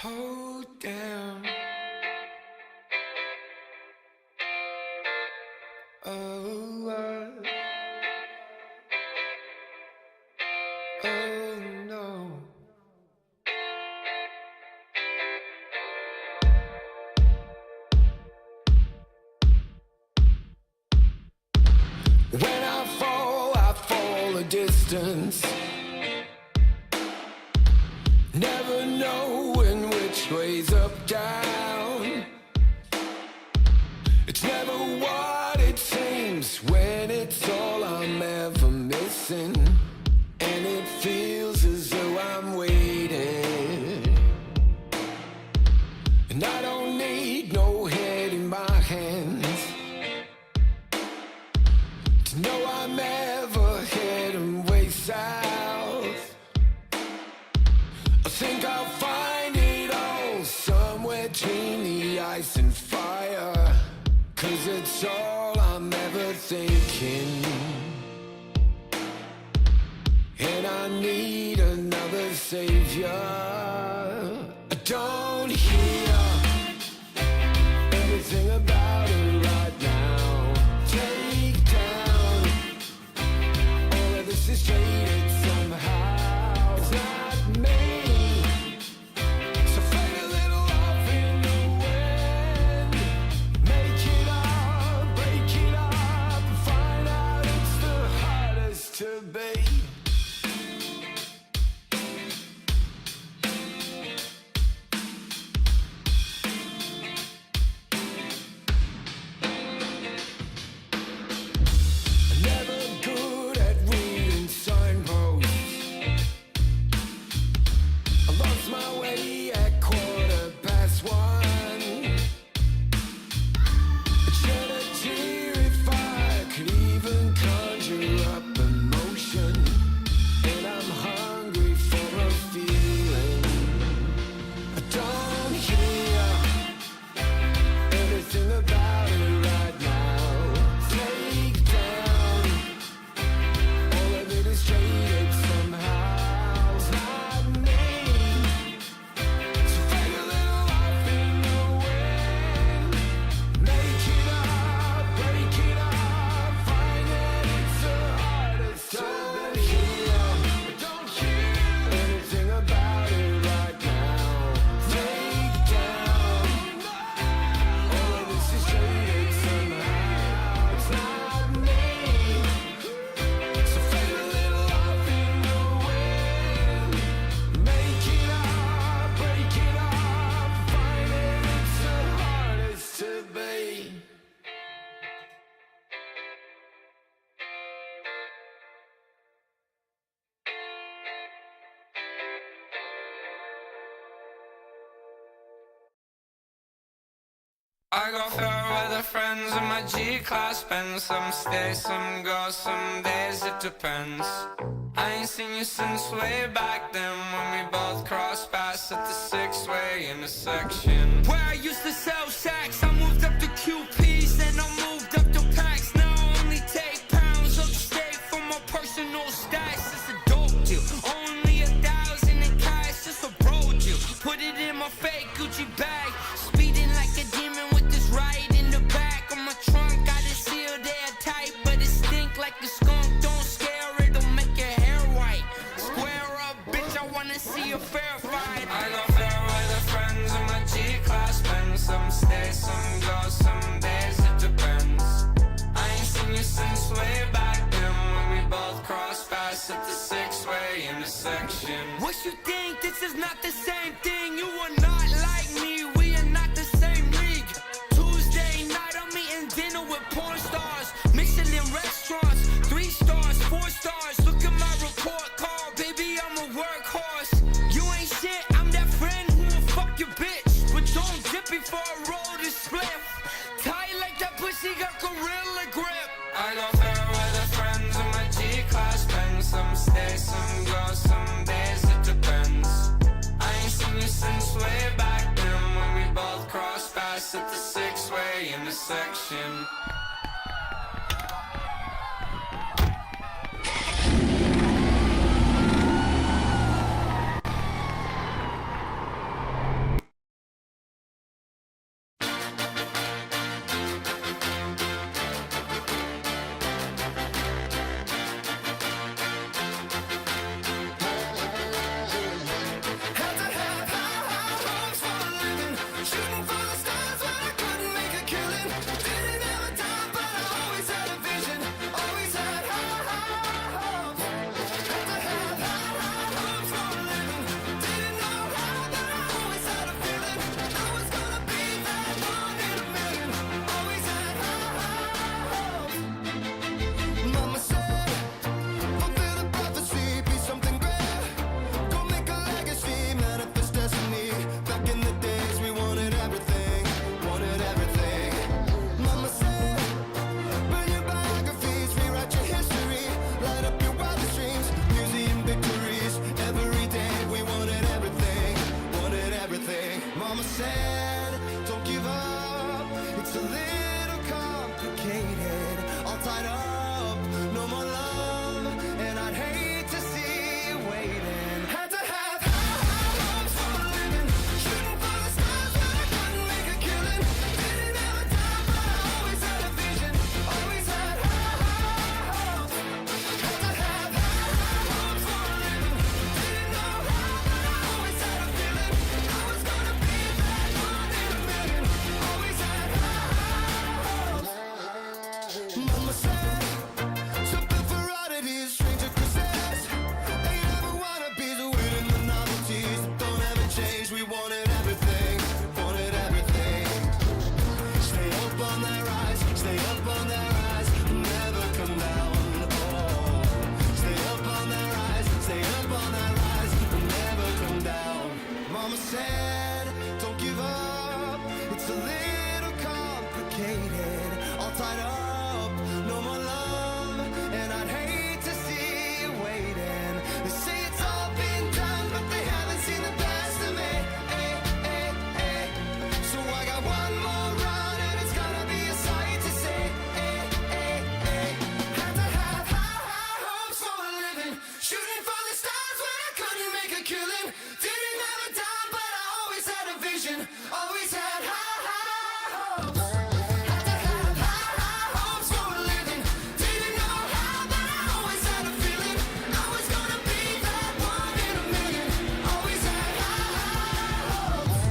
Oh damn. Oh, oh no. When I fall a distance. Never knowing which way's up, down. It's never what it seems when it's all I'm ever missing. And it feels as though I'm waiting. And I don't need no head in my hands to know I'm ever heading way south. I think I'll find it all somewhere between the ice and fire, 'cause it's all I'm ever thinking. And I need another savior. I don't hear anything about it right now. Take down all of this is jaded somehow. It's not me. So fade a little off in the wind. Make it up, break it up, and find out it's the hardest to be. Never good at reading signposts. I lost my way at 1:15. I'd shed a tear if I could even conjure up emotion. And I'm hungry for a feeling. I don't hear anything about it right now. Take down all of it is jaded somehow. It's not me. So fade a little off in the wind. Make it up, break it up, find that it's the hardest to don't hear anything about it right now. Take down all of this is jaded somehow. It's not me. So fade a little off in the wind. Make it up, break it up, find it, it's the hardest to be. I go fair with the friends in my G-class Benz. Some stay, some go, some days it depends. I ain't seen you since way back then, when we both crossed paths at the six-way intersection. Where I used to sell sacks, I moved up to QPs, then I moved up to packs. Now I only take pounds of steak for my personal stacks. It's a dope deal, only 1,000 in cash, just a bro deal. Put it in my fake Gucci bag, speeding like a demon with this ride in the back of my trunk. Got it sealed airtight, but it stink like a skunk. Don't scare, it'll make your hair white. Square up, bitch, I wanna see a fair fight. I go fair with the friends in my G-class Benz. Some stay, some go, some days it depends. I ain't seen you since way back then, when we both crossed paths at the six-way intersection. What you think? This is not the same thing. You are not like me, we are not the same league. Tuesday night, I'm eating dinner with porn stars, Michelin restaurants, 3 stars, 4 stars. Look at my report card, baby, I'm a workhorse. You ain't shit, I'm that friend who will fuck your bitch, but don't dip before I roll the split. Tight like that pussy got gorilla grip. I go fair with the friends in my G-class Benz. Some stay, some go, some days it depends. I ain't seen you since way back then, when we both crossed paths at the six-way intersection. Mama said, something for oddities, stranger kisses. They never wanna be the waiting the novelties that don't ever change. We wanted everything, wanted everything. Stay up on that rise, stay up on that rise, never come down. Oh, stay up on that rise, stay up on that rise, never come down. Mama said, don't give up, it's a little complicated, all tied up, no more love, and I'd hate to see you waiting. They say it's all been done, but they haven't seen the best of me. So I got one more run, and it's gonna be a sight to see. Had to have high hopes for a living, shooting for the stars when I couldn't make a killing. Didn't have a dime, but I always had a vision, always had high hopes. Had to have high hopes for a living, didn't know how, but I always had a feeling I was gonna be that one in a million. Always had high hopes.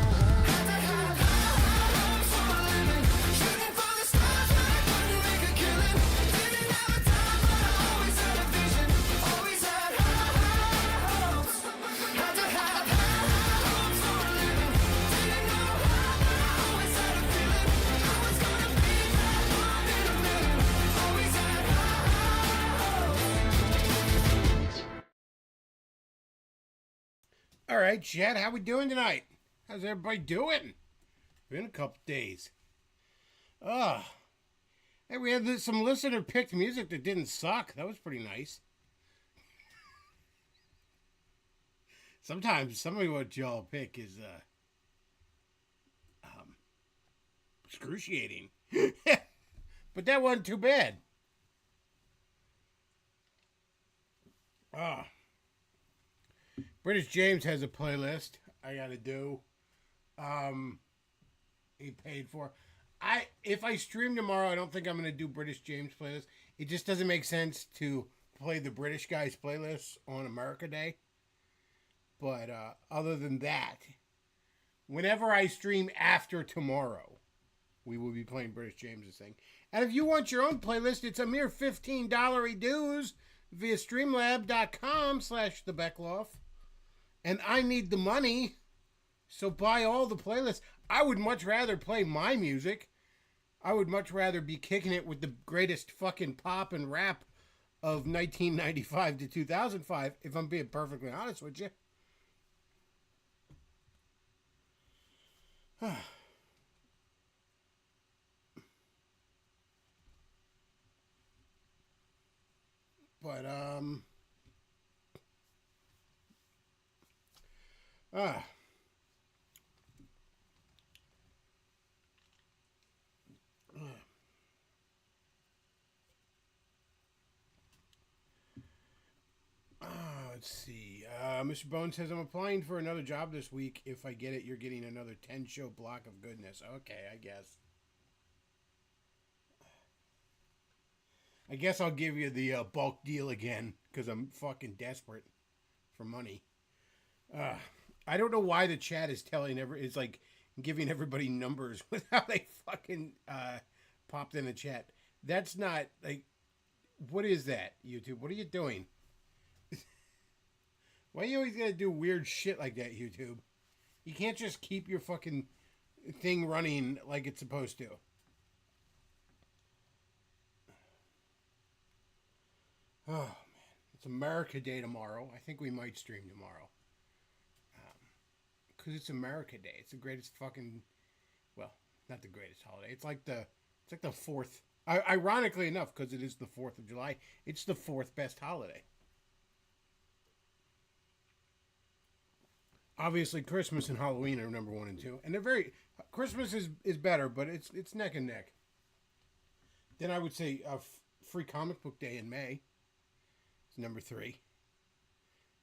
Had to have high hopes for a living, shooting for the stars when I couldn't make a killing. Didn't have a dime, but I always had a vision, always had high hopes. Had to have high hopes for a living, didn't know how, but I always had a feeling I was gonna be that one in a million. Always had high hopes. All right, Chad, how we doing tonight? How's everybody doing? Been a couple days. Hey, we had some listener picked music that didn't suck. That was pretty nice. Sometimes some of what y'all pick is excruciating, but that wasn't too bad. British James has a playlist I gotta do. He paid for. If I stream tomorrow, I don't think I'm gonna do British James playlist. It just doesn't make sense to play the British guys playlist on Murica Day. But other than that, whenever I stream after tomorrow, we will be playing British James' thing. And if you want your own playlist, it's a mere $15 dues via streamlab.com/thebeckloff. And I need the money, so buy all the playlists. I would much rather play my music. I would much rather be kicking it with the greatest fucking pop and rap of 1995 to 2005, if I'm being perfectly honest with you. But, let's see. Mr. Bone says, I'm applying for another job this week. If I get it, you're getting another 10-show block of goodness. Okay, I guess. I guess I'll give you the bulk deal again, because I'm fucking desperate for money. I don't know why the chat is is like giving everybody numbers with how they fucking popped in the chat. That's not, like, what is that, YouTube? What are you doing? Why you always gotta do weird shit like that, YouTube? You can't just keep your fucking thing running like it's supposed to. Oh, man. It's America Day tomorrow. I think we might stream tomorrow. Because it's America Day. It's the greatest fucking... Well, not the greatest holiday. It's like the 4th... Ironically enough, because it is the 4th of July, it's the 4th best holiday. Obviously, Christmas and Halloween are number 1 and 2. And they're very... Christmas is better, but it's neck and neck. Then I would say Free Comic Book Day in May. Number 3.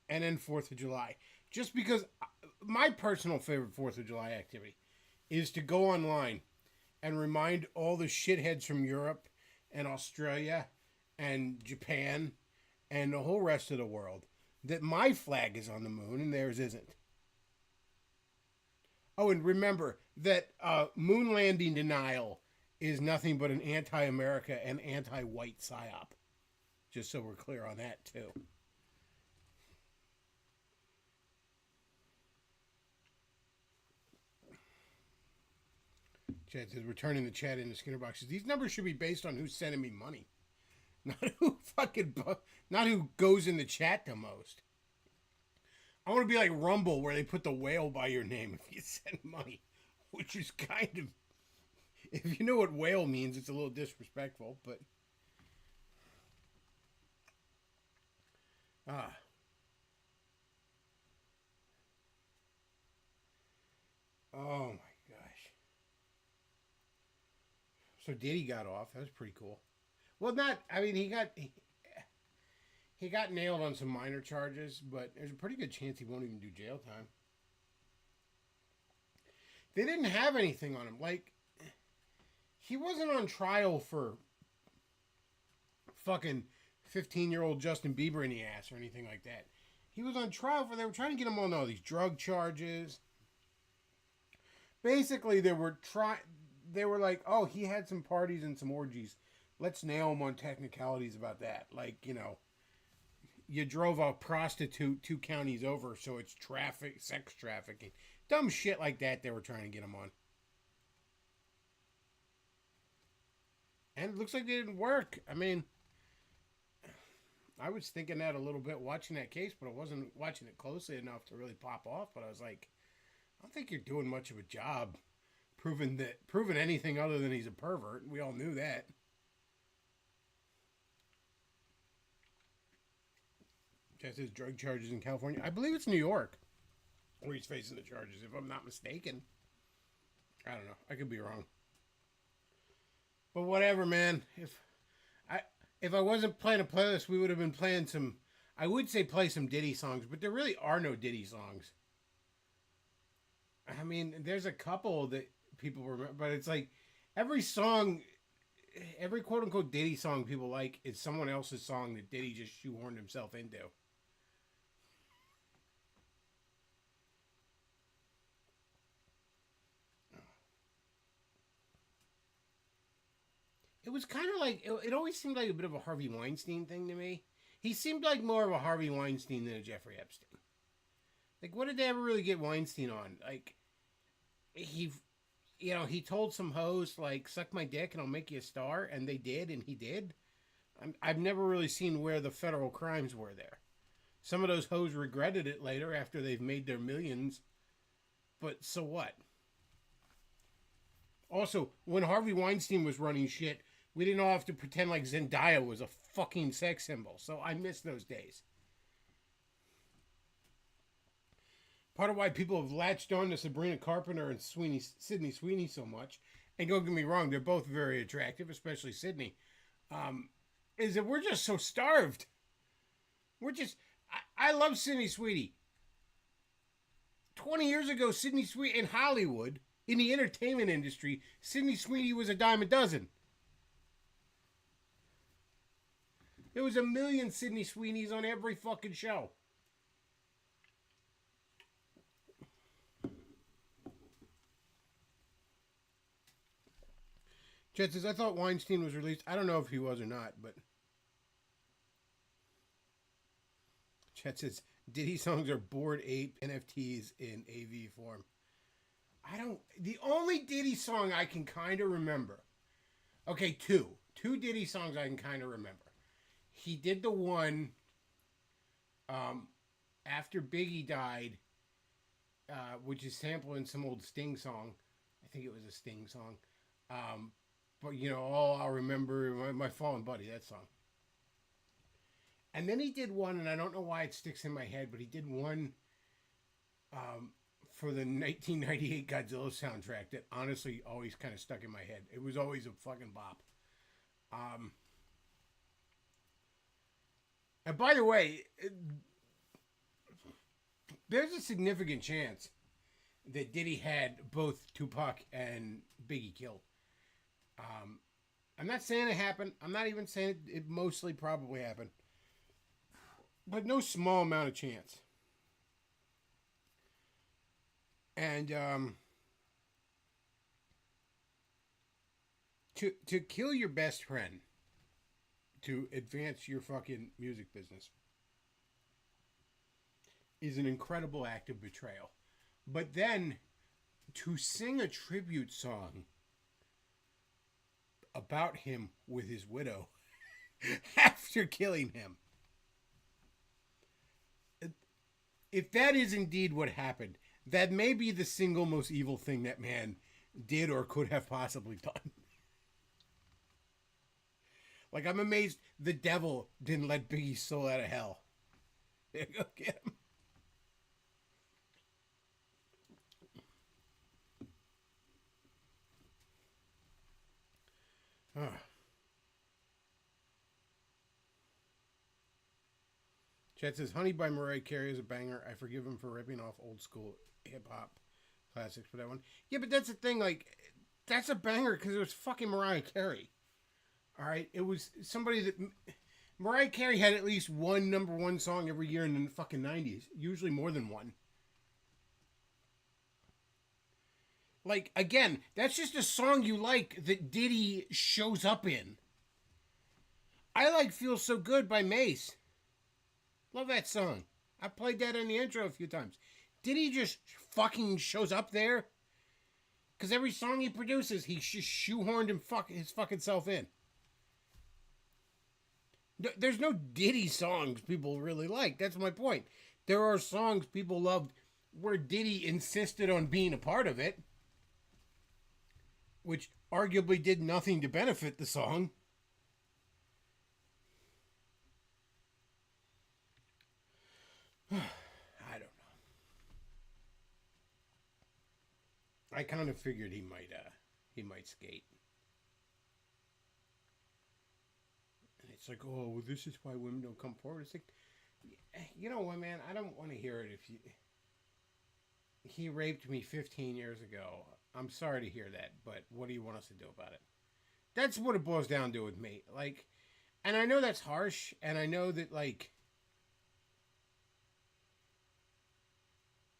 And then 4th of July. Just because my personal favorite 4th of July activity is to go online and remind all the shitheads from Europe and Australia and Japan and the whole rest of the world that my flag is on the moon and theirs isn't. Oh, and remember that moon landing denial is nothing but an anti-America and anti-white psyop. Just so we're clear on that too. Chad says, returning the chat in the Skinner boxes. These numbers should be based on who's sending me money. Not who goes in the chat the most. I want to be like Rumble, where they put the whale by your name if you send money. Which is kind of, if you know what whale means, it's a little disrespectful, but. Oh my gosh. So Diddy got off. That was pretty cool. Well, he got nailed on some minor charges, but there's a pretty good chance he won't even do jail time. They didn't have anything on him. Like, he wasn't on trial for fucking 15-year-old Justin Bieber in the ass or anything like that. He was on trial for, they were trying to get him on all these drug charges. Basically, they were like, oh, he had some parties and some orgies. Let's nail him on technicalities about that. Like, you know, you drove a prostitute 2 counties over, so it's sex trafficking. Dumb shit like that they were trying to get him on. And it looks like they didn't work. I mean, I was thinking that a little bit watching that case, but I wasn't watching it closely enough to really pop off. But I was like, I don't think you're doing much of a job proving anything other than he's a pervert. We all knew that. That's his drug charges in California. I believe it's New York where he's facing the charges, if I'm not mistaken. I don't know. I could be wrong. But whatever, man. If I wasn't playing a playlist, we would have been playing some. I would say play some Diddy songs, but there really are no Diddy songs. I mean, there's a couple that people remember, but it's like every song, every quote unquote Diddy song people like is someone else's song that Diddy just shoehorned himself into. It was kind of like, it always seemed like a bit of a Harvey Weinstein thing to me. He seemed like more of a Harvey Weinstein than a Jeffrey Epstein. Like, what did they ever really get Weinstein on? Like, he told some hoes, like, suck my dick and I'll make you a star, and they did, and he did. I've never really seen where the federal crimes were there. Some of those hoes regretted it later after they've made their millions, but so what? Also, when Harvey Weinstein was running shit, we didn't all have to pretend like Zendaya was a fucking sex symbol. So I miss those days. Part of why people have latched on to Sabrina Carpenter and Sydney Sweeney so much, and don't get me wrong, they're both very attractive, especially Sydney, is that we're just so starved. I love Sydney Sweeney. 20 years ago, Sydney Sweeney in Hollywood, in the entertainment industry, Sydney Sweeney was a dime a dozen. There was a million Sydney Sweeneys on every fucking show. Chet says, I thought Weinstein was released. I don't know if he was or not, but... Chet says, Diddy songs are Bored Ape NFTs in AV form. The only Diddy song I can kind of remember. Okay, two Diddy songs I can kind of remember. He did the one after Biggie died, which is sampling some old Sting song. I think it was a Sting song. But, you know, all I'll remember, my fallen buddy, that song. And then he did one, and I don't know why it sticks in my head, but he did one for the 1998 Godzilla soundtrack that honestly always kind of stuck in my head. It was always a fucking bop. And by the way, there's a significant chance that Diddy had both Tupac and Biggie killed. I'm not saying it happened. I'm not even saying it mostly probably happened. But no small amount of chance. And to kill your best friend to advance your fucking music business is an incredible act of betrayal. But then to sing a tribute song about him with his widow after killing him. If that is indeed what happened, that may be the single most evil thing that man did or could have possibly done. Like, I'm amazed the devil didn't let Biggie's soul out of hell. There you go, get him. Chat says, Honey by Mariah Carey is a banger. I forgive him for ripping off old school hip-hop classics for that one. Yeah, but that's the thing, like, that's a banger because it was fucking Mariah Carey. All right? It was somebody that... Mariah Carey had at least one number one song every year in the fucking 90s. Usually more than one. Like, again, that's just a song you like that Diddy shows up in. I like Feel So Good by Mace. Love that song. I played that in the intro a few times. Diddy just fucking shows up there? Because every song he produces, he just shoehorned his fucking self in. There's no Diddy songs people really like. That's my point. There are songs people loved where Diddy insisted on being a part of it, which arguably did nothing to benefit the song. I don't know. I kind of figured he might skate. And it's like, oh, well, this is why women don't come forward. It's like, you know what, man? I don't want to hear it. He raped me 15 years ago. I'm sorry to hear that, but what do you want us to do about it? That's what it boils down to with me. Like, and I know that's harsh, and I know that, like,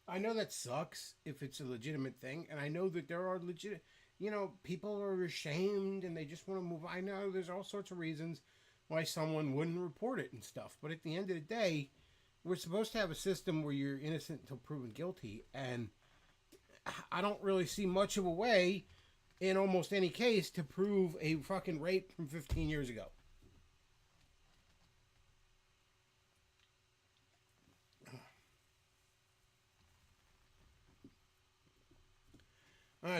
I know that sucks if it's a legitimate thing, and I know that there are legit, people are ashamed and they just want to move. I know there's all sorts of reasons why someone wouldn't report it and stuff, but at the end of the day, we're supposed to have a system where you're innocent until proven guilty, and I don't really see much of a way in almost any case to prove a fucking rape from 15 years ago.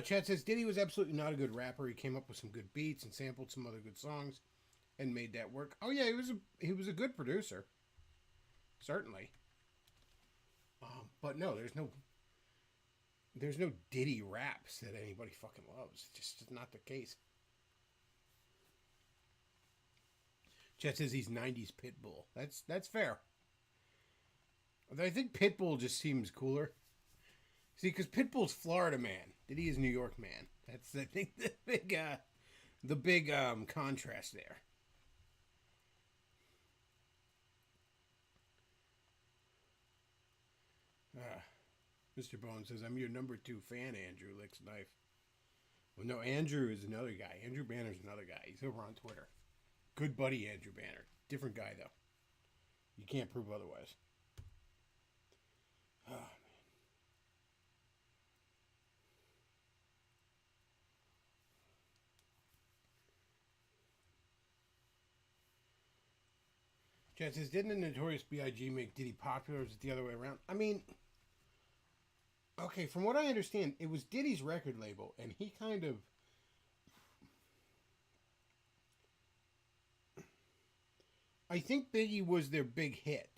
Chad says, Diddy was absolutely not a good rapper. He came up with some good beats and sampled some other good songs and made that work. Oh yeah, he was a good producer. Certainly. But no, there's no Diddy raps that anybody fucking loves. It's just not the case. Chad says he's 90s Pitbull. That's fair. I think Pitbull just seems cooler. See, because Pitbull's Florida man. Diddy is New York man. That's, I think, the big contrast there. Mr. Bones says, I'm your number 2 fan, Andrew Licks Knife. Well, no, Andrew is another guy. Andrew Banner's another guy. He's over on Twitter. Good buddy, Andrew Banner. Different guy, though. You can't prove otherwise. Oh, man. Chad says, didn't the Notorious B.I.G. make Diddy popular, or is it the other way around? I mean, okay, from what I understand, it was Diddy's record label, and he kind of... I think Biggie was their big hit.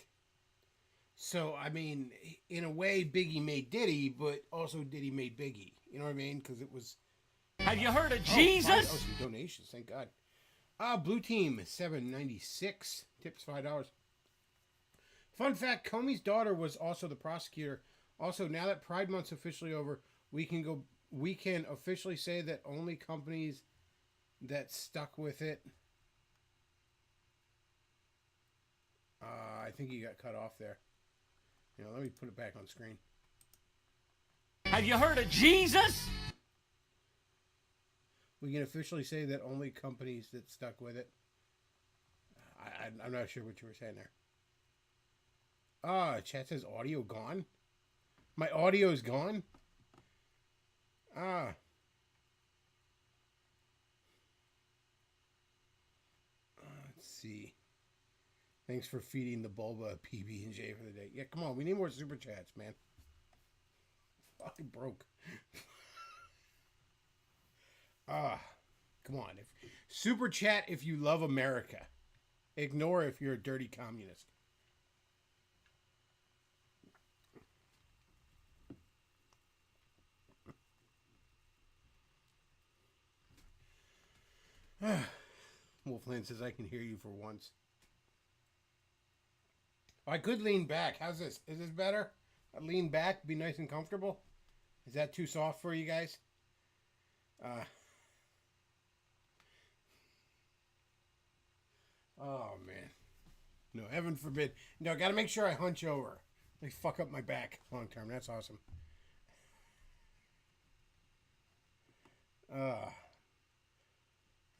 So, I mean, in a way, Biggie made Diddy, but also Diddy made Biggie. You know what I mean? Because it was... Have you heard of Jesus? Some donations, thank God. Blue Team, $7.96. Tips $5. Fun fact, Comey's daughter was also the prosecutor. Also, now that Pride Month's officially over, we can officially say that only companies that stuck with it... I think he got cut off there. Let me put it back on screen. Have you heard of Jesus? We can officially say that only companies that stuck with it. I'm not sure what you were saying there. Chat says audio gone. My audio is gone. Let's see. Thanks for feeding the Bulba a PB&J for the day. Yeah, come on. We need more super chats, man. Fucking broke. Come on. Super chat if you love America. Ignore if you're a dirty communist. Wolfland says I can hear you for once. I could lean back. How's this? Is this better? I lean back, be nice and comfortable. Is that too soft for you guys? Oh man. No, heaven forbid. No, I gotta make sure I hunch over. They fuck up my back long term. That's awesome. I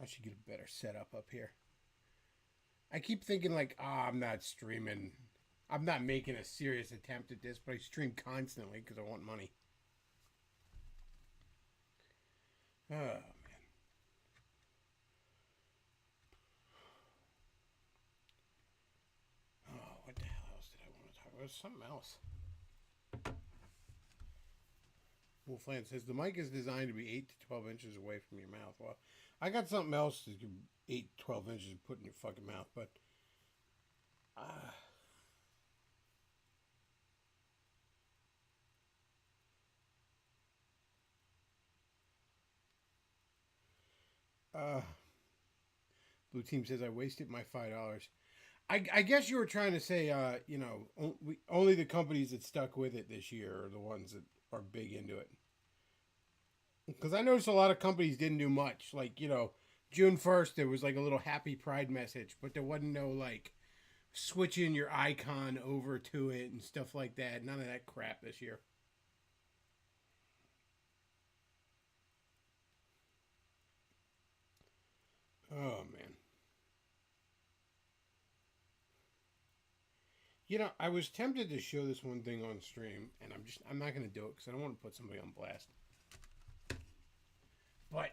should get a better setup up here. I keep thinking like, I'm not streaming. I'm not making a serious attempt at this, but I stream constantly because I want money. Oh, man. Oh, what the hell else did I want to talk about? Something else. Wolfland says the mic is designed to be 8 to 12 inches away from your mouth. Well, I got something else to 8 to 12 inches to put in your fucking mouth, but Blue Team says I wasted my $5. I guess you were trying to say, only the companies that stuck with it this year are the ones that are big into it. Because I noticed a lot of companies didn't do much. Like, June 1st, there was like a little happy pride message, but there wasn't no like switching your icon over to it and stuff like that. None of that crap this year. Oh, man. I was tempted to show this one thing on stream, and I'm not going to do it because I don't want to put somebody on blast. But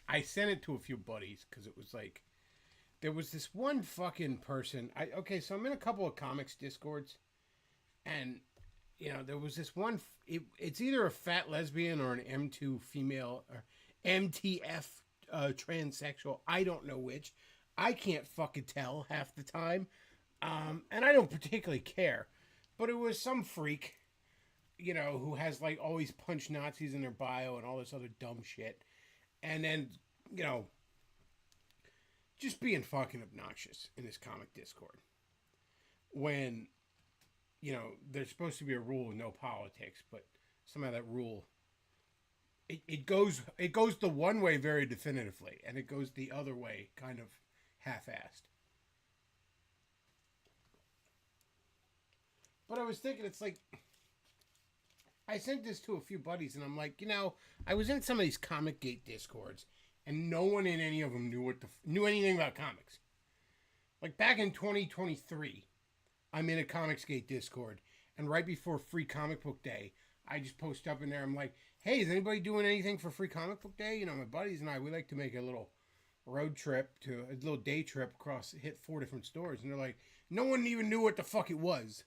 I sent it to a few buddies because it was like, there was this one fucking person. So I'm in a couple of comics discords, and there was this one. It's either a fat lesbian or an M2 female or MTF transsexual. I don't know which. I can't fucking tell half the time, and I don't particularly care. But it was some freak. Who has like always punch Nazis in their bio and all this other dumb shit. And then, just being fucking obnoxious in this comic Discord. When, there's supposed to be a rule of no politics, but somehow that rule, it goes the one way very definitively, and it goes the other way kind of half-assed. But I was thinking, it's like, I sent this to a few buddies, and I'm like, I was in some of these Comic Gate Discords, and no one in any of them knew anything about comics. Like back in 2023, I'm in a Comics Gate Discord, and right before Free Comic Book Day, I just post up in there. I'm like, hey, is anybody doing anything for Free Comic Book Day? My buddies and I, we like to make a little road trip a little day trip across, hit 4 different stores, and they're like, no one even knew what the fuck it was.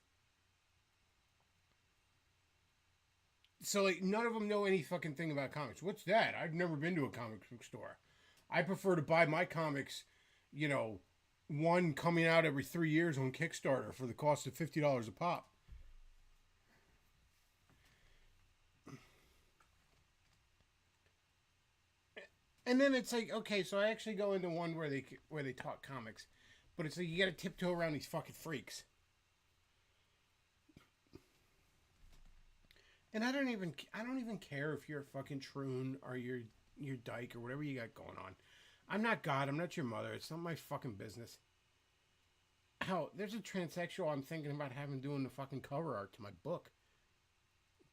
So, like, none of them know any fucking thing about comics. What's that? I've never been to a comic book store. I prefer to buy my comics, one coming out every 3 years on Kickstarter for the cost of $50 a pop. And then it's like, okay, so I actually go into one where they talk comics, but it's like you got to tiptoe around these fucking freaks. And I don't even care if you're a fucking troon or you're dyke or whatever you got going on. I'm not God. I'm not your mother. It's not my fucking business. Hell, there's a transsexual I'm thinking about having doing the fucking cover art to my book.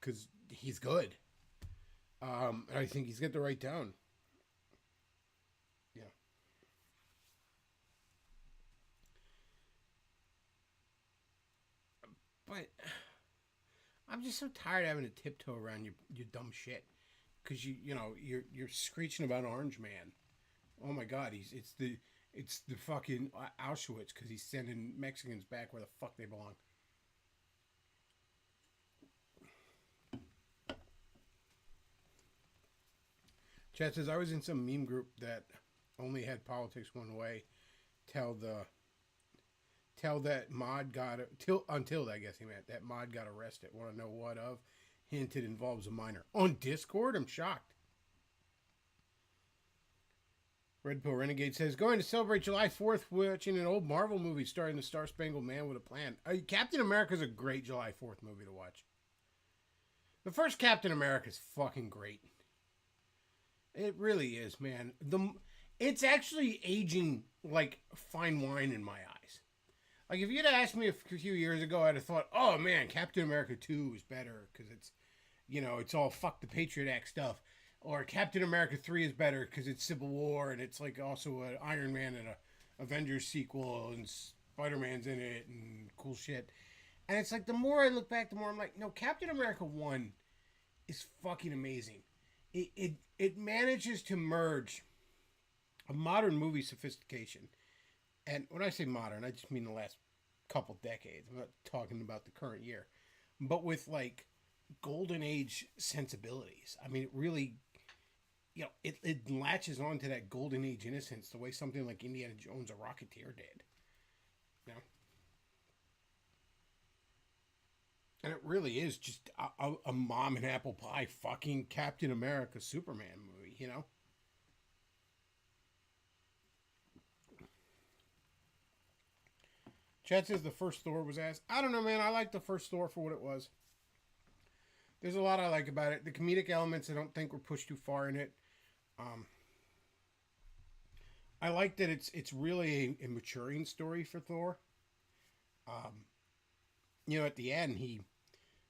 Because he's good. And I think he's got the right tone. But I'm just so tired of having to tiptoe around your dumb shit. Because you're screeching about Orange Man. Oh my God, it's the fucking Auschwitz because he's sending Mexicans back where the fuck they belong. Chad says I was in some meme group that only had politics one way. Till that mod got until I guess he meant that mod got arrested. Want to know what of? Hinted involves a minor on Discord. I'm shocked. Red Pill Renegade says, going to celebrate July 4th watching an old Marvel movie starring the Star Spangled Man with a Plan. Captain America's a great July 4th movie to watch. The first Captain America's fucking great. It really is, man. It's actually aging like fine wine in my eyes. Like, if you'd asked me a few years ago, I'd have thought, oh man, Captain America 2 is better because it's, it's all fuck the Patriot Act stuff. Or Captain America 3 is better because it's Civil War and it's like also an Iron Man and a Avengers sequel and Spider-Man's in it and cool shit. And it's like the more I look back, the more I'm like, no, Captain America 1 is fucking amazing. It manages to merge a modern movie sophistication. And when I say modern, I just mean the last couple decades. I'm not talking about the current year. But with like golden age sensibilities. I mean, it really... it latches on to that golden age innocence the way something like Indiana Jones or Rocketeer did. And it really is just a mom and apple pie fucking Captain America Superman movie, Chad says the first Thor was ass. I don't know, man. I like the first Thor for what it was. There's a lot I like about it. The comedic elements I don't think were pushed too far in it. I like that it's really a maturing story for Thor. At the end,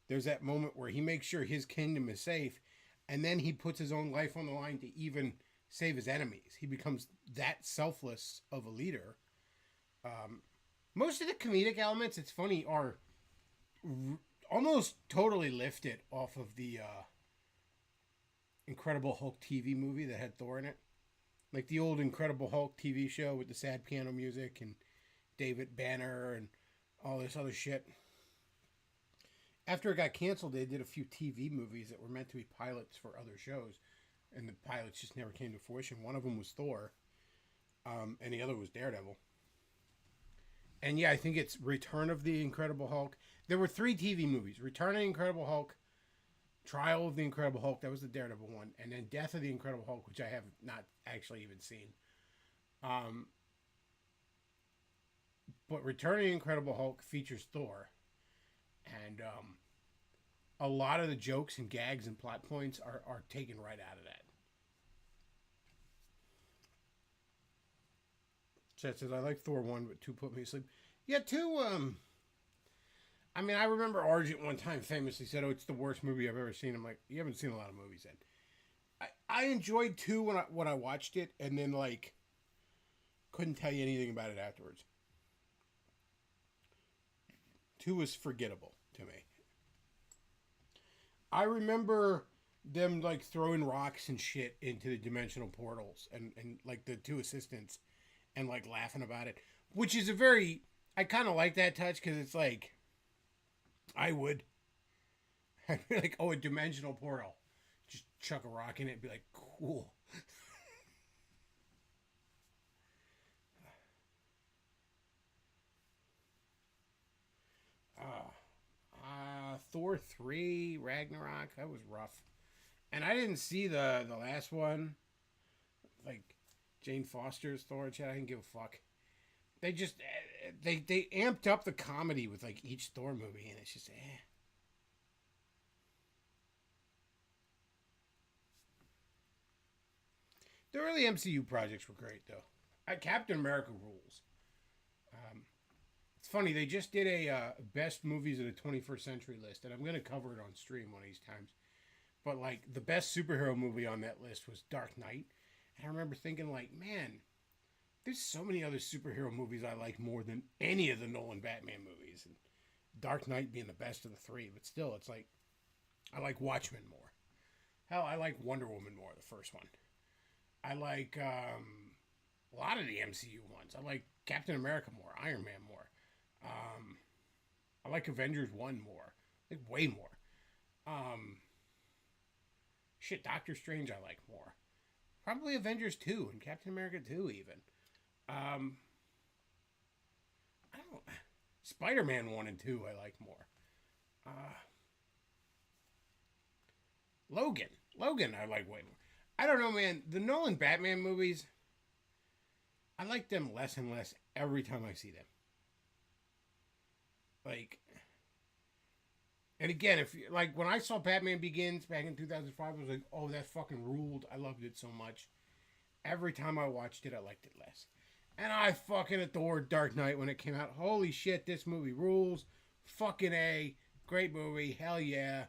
there's that moment where he makes sure his kingdom is safe, and then he puts his own life on the line to even save his enemies. He becomes that selfless of a leader. Most of the comedic elements, it's funny, are almost totally lifted off of the Incredible Hulk TV movie that had Thor in it. Like the old Incredible Hulk TV show with the sad piano music and David Banner and all this other shit. After it got canceled, they did a few TV movies that were meant to be pilots for other shows. And the pilots just never came to fruition. One of them was Thor. And the other was Daredevil. And yeah, I think it's Return of the Incredible Hulk. There were 3 TV movies. Return of the Incredible Hulk, Trial of the Incredible Hulk, that was the Daredevil one, and then Death of the Incredible Hulk, which I have not actually even seen. But Return of the Incredible Hulk features Thor. And a lot of the jokes and gags and plot points are taken right out of that. Chet says, I like Thor 1, but 2 put me to sleep. Yeah, 2, I mean, I remember Argent one time famously said, oh, it's the worst movie I've ever seen. I'm like, you haven't seen a lot of movies then. I enjoyed 2 when I watched it, and then, like, couldn't tell you anything about it afterwards. 2 was forgettable to me. I remember them, like, throwing rocks and shit into the dimensional portals, and like, the 2 assistants, and, like, laughing about it. Which is I kind of like that touch, because it's like, I would. I'd be like, oh, a dimensional portal. Just chuck a rock in it and be like, cool. Thor 3, Ragnarok, that was rough. And I didn't see the last one. Like, Jane Foster's Thor, I didn't give a fuck. They just, they amped up the comedy with, like, each Thor movie, and it's just, The early MCU projects were great, though. Captain America rules. It's funny, they just did a best movies of the 21st century list, and I'm going to cover it on stream one of these times. But, like, the best superhero movie on that list was Dark Knight. And I remember thinking, like, man, there's so many other superhero movies I like more than any of the Nolan Batman movies. And Dark Knight being the best of the three, but still, it's like I like Watchmen more. Hell, I like Wonder Woman more, the first one. I like a lot of the MCU ones. I like Captain America more, Iron Man more. I like Avengers 1 more. Like, way more. Shit, Doctor Strange I like more. Probably Avengers 2 and Captain America 2 even. I don't... Spider-Man 1 and 2 I like more. Logan I like way more. I don't know, man. The Nolan Batman movies, I like them less and less every time I see them. Like, and again, if like when I saw Batman Begins back in 2005, I was like, oh, that fucking ruled. I loved it so much. Every time I watched it, I liked it less. And I fucking adored Dark Knight when it came out. Holy shit, this movie rules. Fucking A. Great movie. Hell yeah.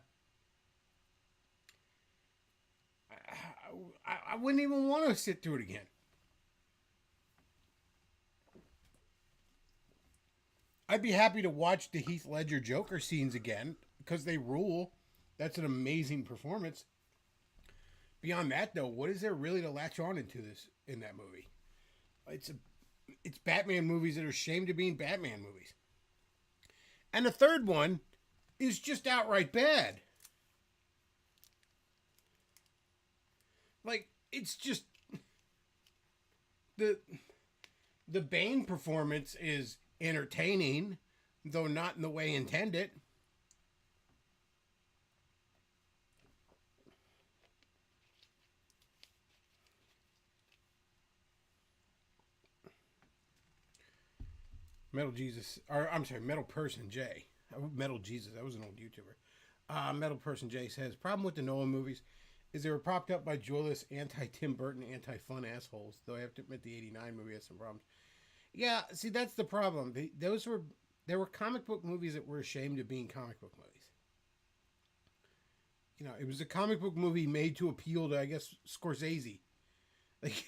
I wouldn't even want to sit through it again. I'd be happy to watch the Heath Ledger Joker scenes again because they rule. That's an amazing performance. Beyond that, though, what is there really to latch on into this in that movie? It's Batman movies that are ashamed of being Batman movies. And the third one is just outright bad. Like, it's just the Bane performance is entertaining, though not in the way intended. Metal Jesus, or I'm sorry, Metal Person J. Metal Jesus, that was an old YouTuber. Metal Person J says, problem with the Nolan movies is they were propped up by joyless anti-Tim Burton, anti-fun assholes, though I have to admit the 89 movie has some problems. Yeah, see, that's the problem. There were comic book movies that were ashamed of being comic book movies. You know, it was a comic book movie made to appeal to, I guess, Scorsese. Like...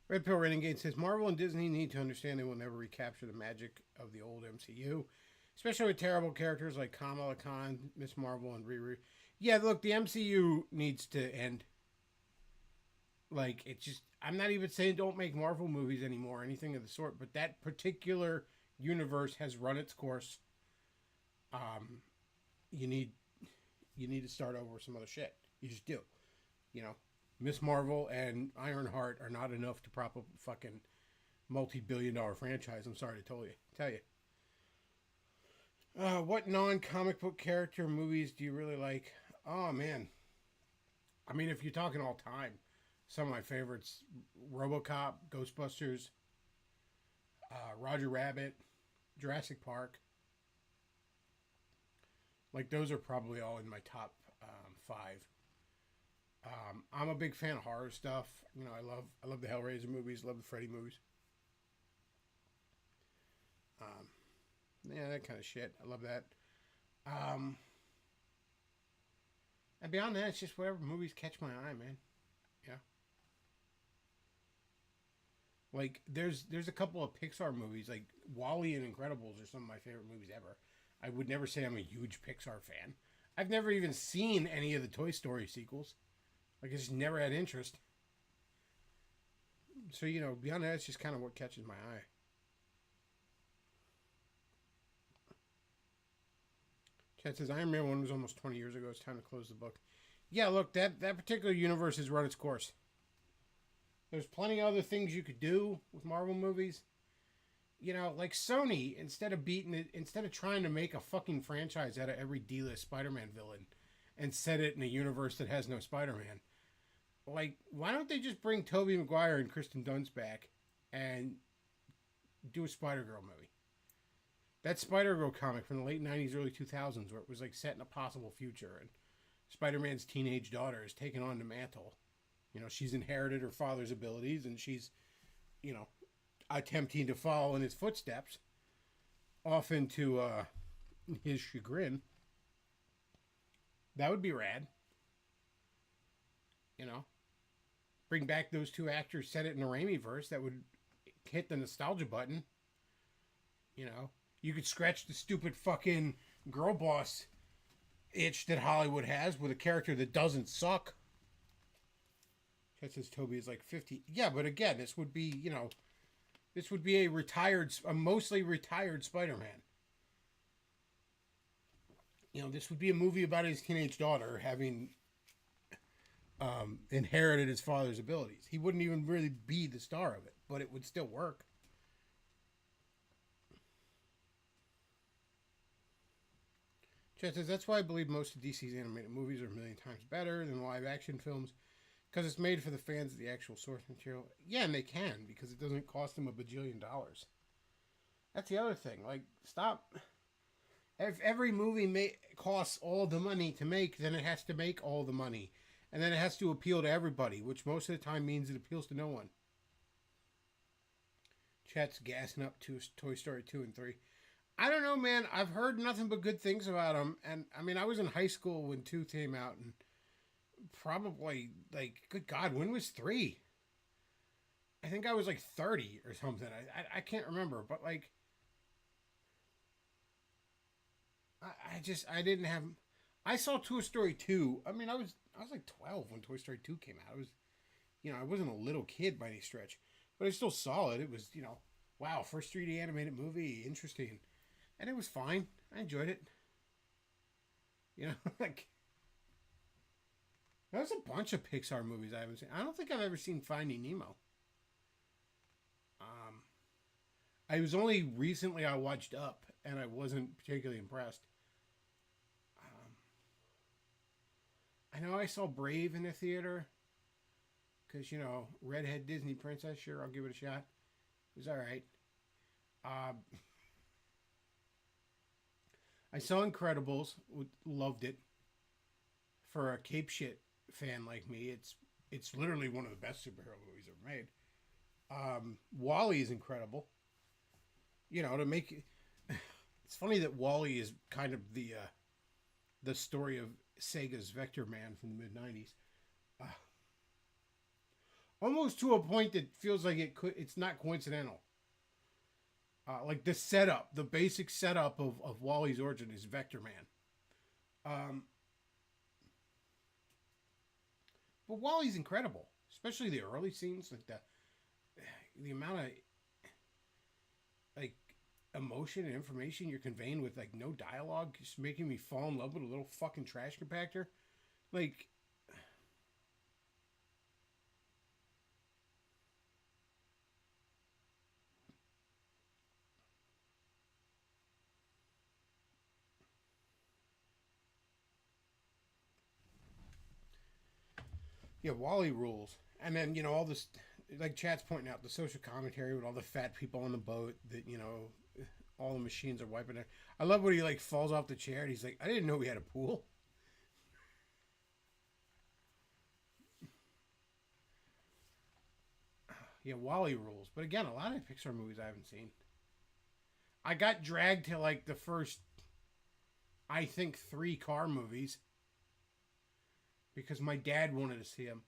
Red Pill Renegade says, Marvel and Disney need to understand they will never recapture the magic of the old MCU, especially with terrible characters like Kamala Khan, Miss Marvel, and Riri. Yeah, look, the MCU needs to end. Like, it's just, I'm not even saying don't make Marvel movies anymore or anything of the sort, but that particular universe has run its course. You need to start over with some other shit. You just do. You know? Miss Marvel and Ironheart are not enough to prop up a fucking multi-billion-dollar franchise. I'm sorry to tell you. What non-comic book character movies do you really like? Oh, man. I mean, if you're talking all time, some of my favorites, RoboCop, Ghostbusters, Roger Rabbit, Jurassic Park. Like, those are probably all in my top 5. I'm a big fan of horror stuff. You know, I love the Hellraiser movies, love the Freddy movies. Yeah, that kind of shit. I love that. And beyond that, it's just whatever movies catch my eye, man. Yeah. Like, there's a couple of Pixar movies, like WALL-E and Incredibles are some of my favorite movies ever. I would never say I'm a huge Pixar fan. I've never even seen any of the Toy Story sequels. Like, I just never had interest. So, you know, beyond that, it's just kind of what catches my eye. Chad says, Iron Man 1 was almost 20 years ago. It's time to close the book. Yeah, look, that particular universe has run its course. There's plenty of other things you could do with Marvel movies. You know, like Sony, instead of trying to make a fucking franchise out of every D-list Spider-Man villain and set it in a universe that has no Spider-Man, like, why don't they just bring Tobey Maguire and Kristen Dunst back and do a Spider-Girl movie? That Spider-Girl comic from the late 90s, early 2000s, where it was like set in a possible future, and Spider-Man's teenage daughter has taken on the mantle. You know, she's inherited her father's abilities, and she's, you know, attempting to follow in his footsteps, often to his chagrin. That would be rad. You know, bring back those two actors, set it in the Raimi verse. That would hit the nostalgia button. You know, you could scratch the stupid fucking girl boss itch that Hollywood has with a character that doesn't suck. That says Toby is like 50. Yeah, but again, this would be, you know, this would be a mostly retired Spider-Man. You know, this would be a movie about his teenage daughter having inherited his father's abilities. He wouldn't even really be the star of it, but it would still work. Chet says, that's why I believe most of DC's animated movies are a million times better than live action films, because it's made for the fans of the actual source material. Yeah, and they can, because it doesn't cost them $1 bajillion. That's the other thing. Like, stop. If every movie costs all the money to make, then it has to make all the money. And then it has to appeal to everybody, which most of the time means it appeals to no one. Chat's gassing up to Toy Story 2 and 3. I don't know, man. I've heard nothing but good things about them. And, I mean, I was in high school when 2 came out. And probably, like, good God, when was 3? I think I was, like, 30 or something. I can't remember. But, like, I didn't have... I saw Toy Story 2. I mean, I was like 12 when Toy Story 2 came out. I wasn't a little kid by any stretch. But I still saw it. It was, wow, first 3D animated movie. Interesting. And it was fine. I enjoyed it. Like... There's a bunch of Pixar movies I haven't seen. I don't think I've ever seen Finding Nemo. I was only recently I watched Up, and I wasn't particularly impressed. I know I saw Brave in the theater. Because, redhead Disney princess. Sure, I'll give it a shot. It was alright. I saw Incredibles. Loved it. For a cape shit fan like me, it's literally one of the best superhero movies ever made. WALL-E is incredible. To make it... It's funny that WALL-E is kind of the story of Sega's Vector Man from the mid-90s. Almost to a point that feels like it's not coincidental. Like the basic setup of WALL-E's origin is Vector Man. But WALL-E's incredible, especially the early scenes, like the amount of like emotion and information you're conveying with like no dialogue, just making me fall in love with a little fucking trash compactor. Like, yeah, WALL-E rules. And then, all this, like Chat's pointing out, the social commentary with all the fat people on the boat that, all the machines are wiping it. I love when he, like, falls off the chair and he's like, I didn't know we had a pool. Yeah, WALL-E rules. But again, a lot of Pixar movies I haven't seen. I got dragged to, like, the first, I think, 3 car movies. Because my dad wanted to see them.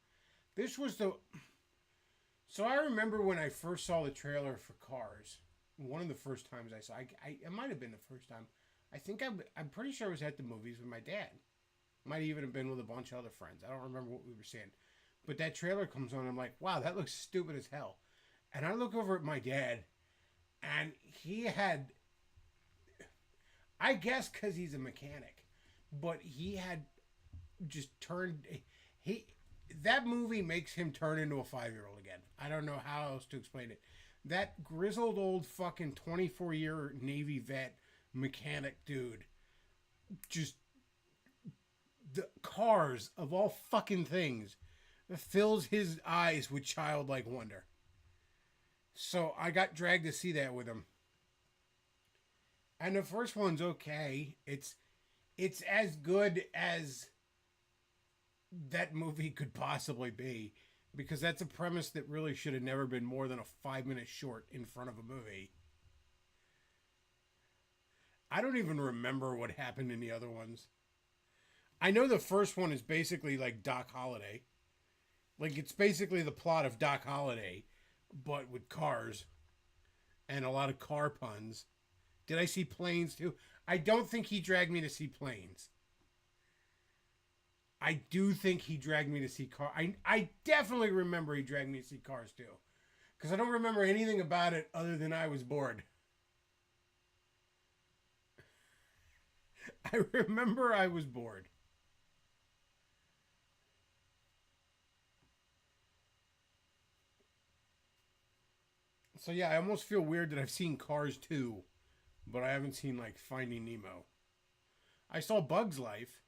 This was So I remember when I first saw the trailer for Cars. One of the first times I saw it might have been the first time. I think I'm pretty sure I was at the movies with my dad. Might even have been with a bunch of other friends. I don't remember what we were seeing. But that trailer comes on and I'm like, wow, that looks stupid as hell. And I look over at my dad and he had... I guess because he's a mechanic. But he had... just turned that movie makes him turn into a 5-year-old again. I don't know how else to explain it. That grizzled old fucking 24-year Navy vet mechanic dude, just the Cars of all fucking things fills his eyes with childlike wonder. So I got dragged to see that with him. And the first one's okay. It's as good as that movie could possibly be, because that's a premise that really should have never been more than a 5-minute short in front of a movie. I don't even remember what happened in the other ones. I know the first one is basically like Doc Holliday. Like it's basically the plot of Doc Holliday, but with cars and a lot of car puns. Did I see planes too? I don't think he dragged me to see planes. I do think he dragged me to see cars. I definitely remember he dragged me to see Cars too. Because I don't remember anything about it other than I was bored. I remember I was bored. So yeah, I almost feel weird that I've seen Cars 2, but I haven't seen like Finding Nemo. I saw Bug's Life,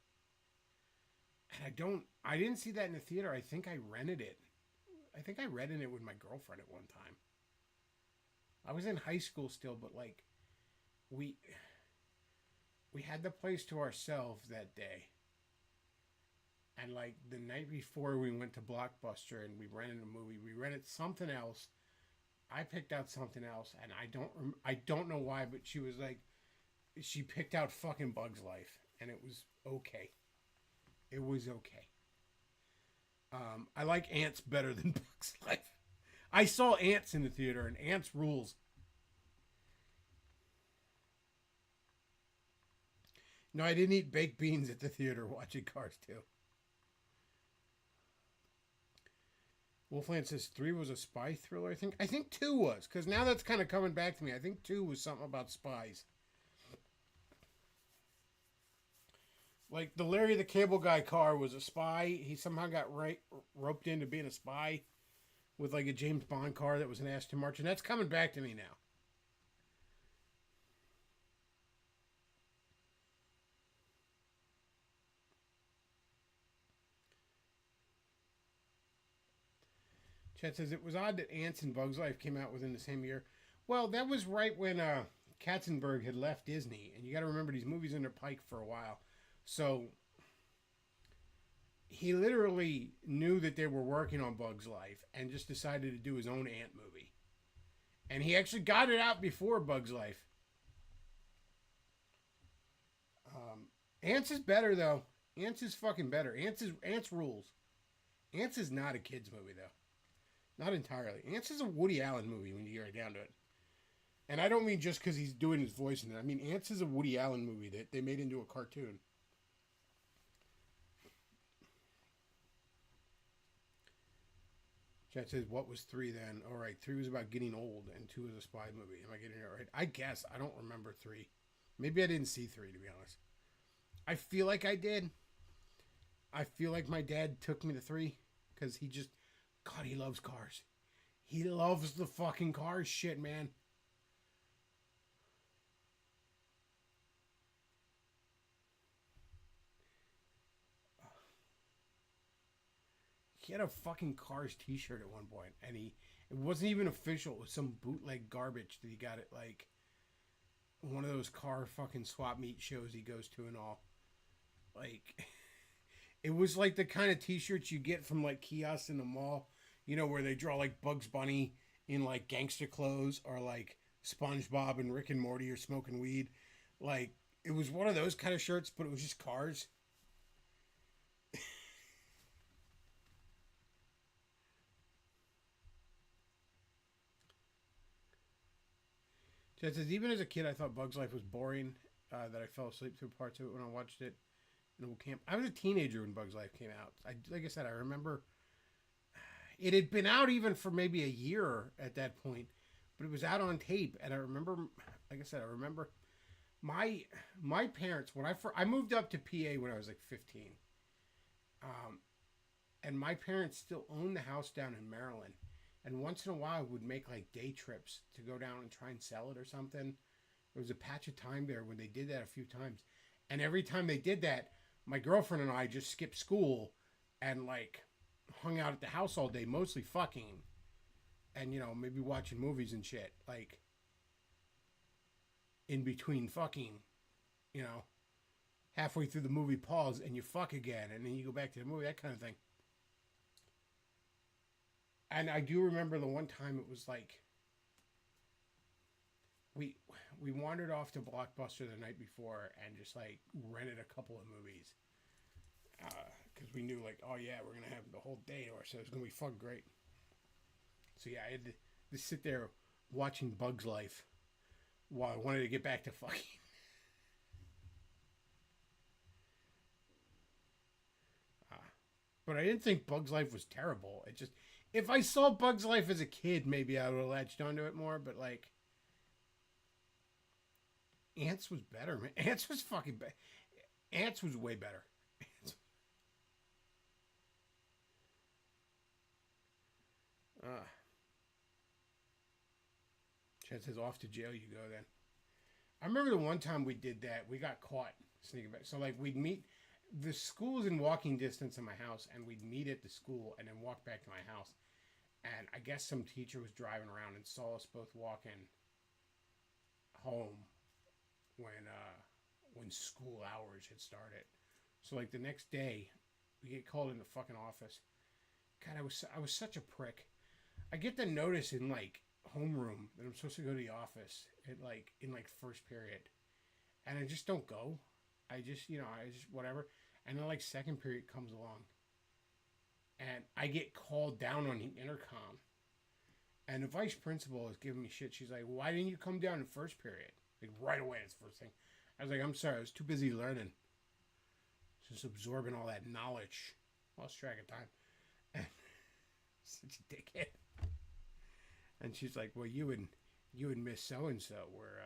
and I didn't see that in the theater. I think I rented it. I think I rented it with my girlfriend at one time. I was in high school still, but like we we had the place to ourselves that day. And like the night before we went to Blockbuster and we rented a movie, we rented something else. I picked out something else, and I don't know why, but she was like, she picked out fucking Bug's Life, and it was okay. It was okay. I like Ants better than Bug's Life. I saw Ants in the theater, and Ants rules. No, I didn't eat baked beans at the theater watching Cars 2. Wolfland says 3 was a spy thriller, I think. I think 2 was, because now that's kind of coming back to me. I think 2 was something about spies. Like, the Larry the Cable Guy car was a spy. He somehow got roped into being a spy with, like, a James Bond car that was an Aston Martin. That's coming back to me now. Chad says, it was odd that Ants and Bug's Life came out within the same year. Well, that was right when Katzenberg had left Disney. And you got to remember, these movies in their pike for a while. So, he literally knew that they were working on Bug's Life and just decided to do his own Ant movie. And he actually got it out before Bug's Life. Ants is better, though. Ants is fucking better. Ants rules. Ants is not a kid's movie, though. Not entirely. Ants is a Woody Allen movie when you get right down to it. And I don't mean just because he's doing his voice in it. I mean, Ants is a Woody Allen movie that they made into a cartoon. Chat says, what was 3 then? All right, 3 was about getting old, and 2 was a spy movie. Am I getting it right? I guess. I don't remember 3. Maybe I didn't see 3, to be honest. I feel like I did. I feel like my dad took me to 3, because he just... God, he loves cars. He loves the fucking cars shit, man. He had a fucking Cars t-shirt at one point, and it wasn't even official. It was some bootleg garbage that he got at like one of those car fucking swap meet shows he goes to and all. Like, it was like the kind of t-shirts you get from like kiosks in the mall. You know, where they draw like Bugs Bunny in like gangster clothes, or like SpongeBob and Rick and Morty are smoking weed. Like, it was one of those kind of shirts, but it was just cars. Chad says, even as a kid, I thought Bugs Life was boring, that I fell asleep through parts of it when I watched it in a camp. I was a teenager when Bugs Life came out. Like I said, I remember... It had been out even for maybe a year at that point, but it was out on tape. And I remember, like I said, I remember my parents, when I moved up to PA when I was like 15. And my parents still owned the house down in Maryland. And once in a while would make like day trips to go down and try and sell it or something. There was a patch of time there when they did that a few times. And every time they did that, my girlfriend and I just skipped school and like hung out at the house all day, mostly fucking, and you know, maybe watching movies and shit, like in between fucking, you know, halfway through the movie pause and you fuck again and then you go back to the movie, that kind of thing. And I do remember the one time it was like we wandered off to Blockbuster the night before and just like rented a couple of movies. because we knew like, oh yeah, we're gonna have the whole day to ourselves. It's gonna be fucking great. So yeah, I had to sit there watching Bugs Life while I wanted to get back to fucking. But I didn't think Bugs Life was terrible. It just, if I saw Bugs Life as a kid, maybe I would have latched onto it more. But like, Ants was better, man. Ants was fucking bad. Ants was way better. Chad says, off to jail you go then. I remember the one time we did that. We got caught sneaking back. So like we'd meet, the school's in walking distance of my house, and we'd meet at the school and then walk back to my house. And I guess some teacher was driving around and saw us both walking home when school hours had started. So like the next day, we get called in the fucking office. God, I was such a prick. I get the notice in like homeroom that I'm supposed to go to the office at like in like first period, and I just don't go. I just whatever. And then like second period comes along, and I get called down on the intercom, and the vice principal is giving me shit. She's like, "Why didn't you come down in first period?" Like right away, it's the first thing. I was like, "I'm sorry, I was too busy learning, just absorbing all that knowledge." Lost track of time. And such a dickhead. And she's like, "Well, you and Miss So and So were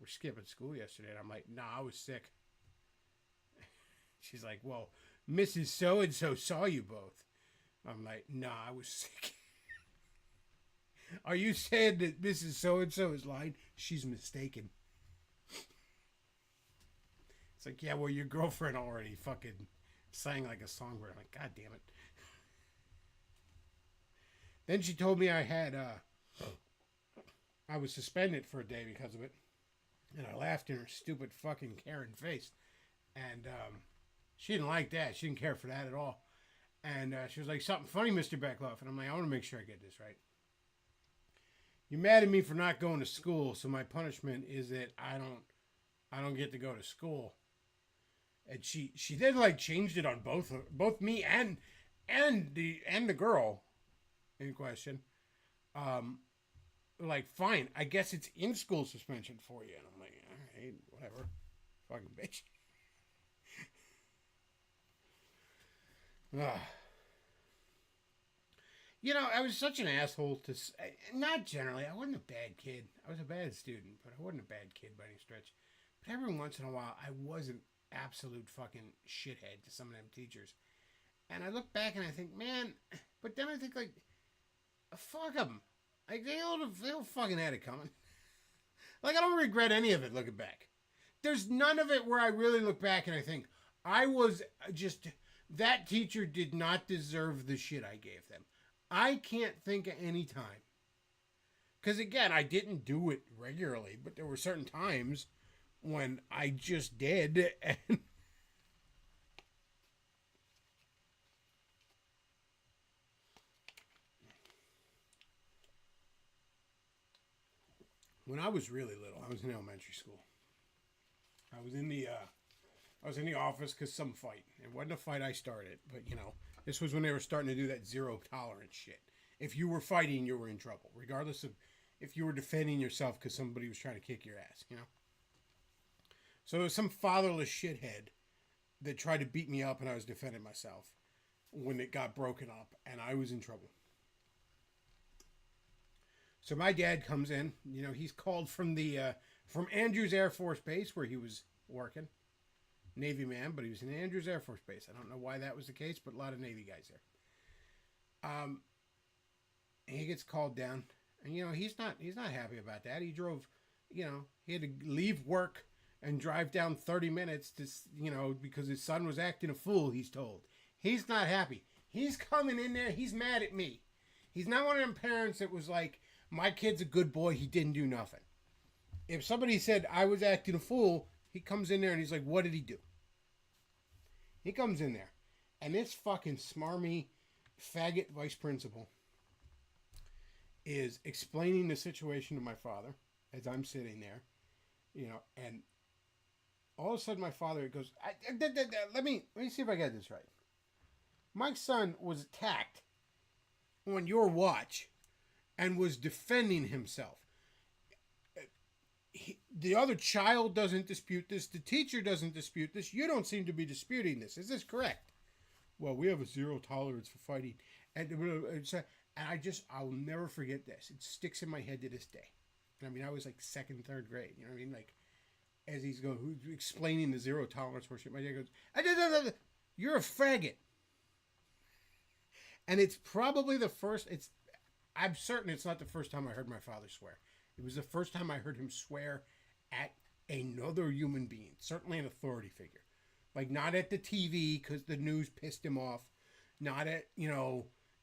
skipping school yesterday." And I'm like, "Nah, I was sick." She's like, "Well, Mrs. So and So saw you both." I'm like, "Nah, I was sick." Are you saying that Mrs. So and So is lying? She's mistaken. It's like, yeah, well, your girlfriend already fucking sang like a songbird. I'm like, God damn it. Then she told me I had I was suspended for a day because of it. And I laughed in her stupid fucking Karen face. And she didn't like that. She didn't care for that at all. And she was like, "Something funny, Mr. Beckloff." And I'm like, "I want to make sure I get this right. You're mad at me for not going to school, so my punishment is that I don't get to go to school." And she then like changed it on both me and the girl in question. Like, fine, I guess it's in school suspension for you. And I'm like, all right, whatever, fucking bitch. You know, I was such an asshole to... Not generally. I wasn't a bad kid. I was a bad student, but I wasn't a bad kid by any stretch. But every once in a while, I was an absolute fucking shithead to some of them teachers. And I look back and I think, man... But then I think, like, fuck them. Like, they all fucking had it coming. Like, I don't regret any of it looking back. There's none of it where I really look back and I think, I was just... That teacher did not deserve the shit I gave them. I can't think of any time. Because again, I didn't do it regularly, but there were certain times when I just did. And when I was really little, I was in elementary school. I was in the office because some fight. It wasn't a fight I started, but you know, this was when they were starting to do that zero tolerance shit. If you were fighting, you were in trouble, regardless of if you were defending yourself because somebody was trying to kick your ass, you know? So there was some fatherless shithead that tried to beat me up and I was defending myself when it got broken up and I was in trouble. So my dad comes in, you know, he's called from from Andrews Air Force Base where he was working. Navy man, but he was in Andrews Air Force Base. I don't know why that was the case, but a lot of Navy guys there. He gets called down, and you know he's not happy about that. He drove, you know, he had to leave work and drive down 30 minutes to, you know, because his son was acting a fool. He's told he's not happy. He's coming in there. He's mad at me. He's not one of them parents that was like, my kid's a good boy. He didn't do nothing. If somebody said I was acting a fool, he comes in there and he's like, what did he do? He comes in there, and this fucking smarmy faggot vice principal is explaining the situation to my father as I'm sitting there, you know, and all of a sudden my father goes, let me see if I get this right. My son was attacked on your watch and was defending himself. The other child doesn't dispute this. The teacher doesn't dispute this. You don't seem to be disputing this. Is this correct? Well, we have a zero tolerance for fighting. And I'll never forget this. It sticks in my head to this day. I mean, I was like second, third grade. You know what I mean? Like, as he's explaining the zero tolerance worship, my dad goes, "You're a faggot." And it's probably the first. I'm certain it's not the first time I heard my father swear. It was the first time I heard him swear at another human being, certainly an authority figure. Like, not at the TV because the news pissed him off. Not at,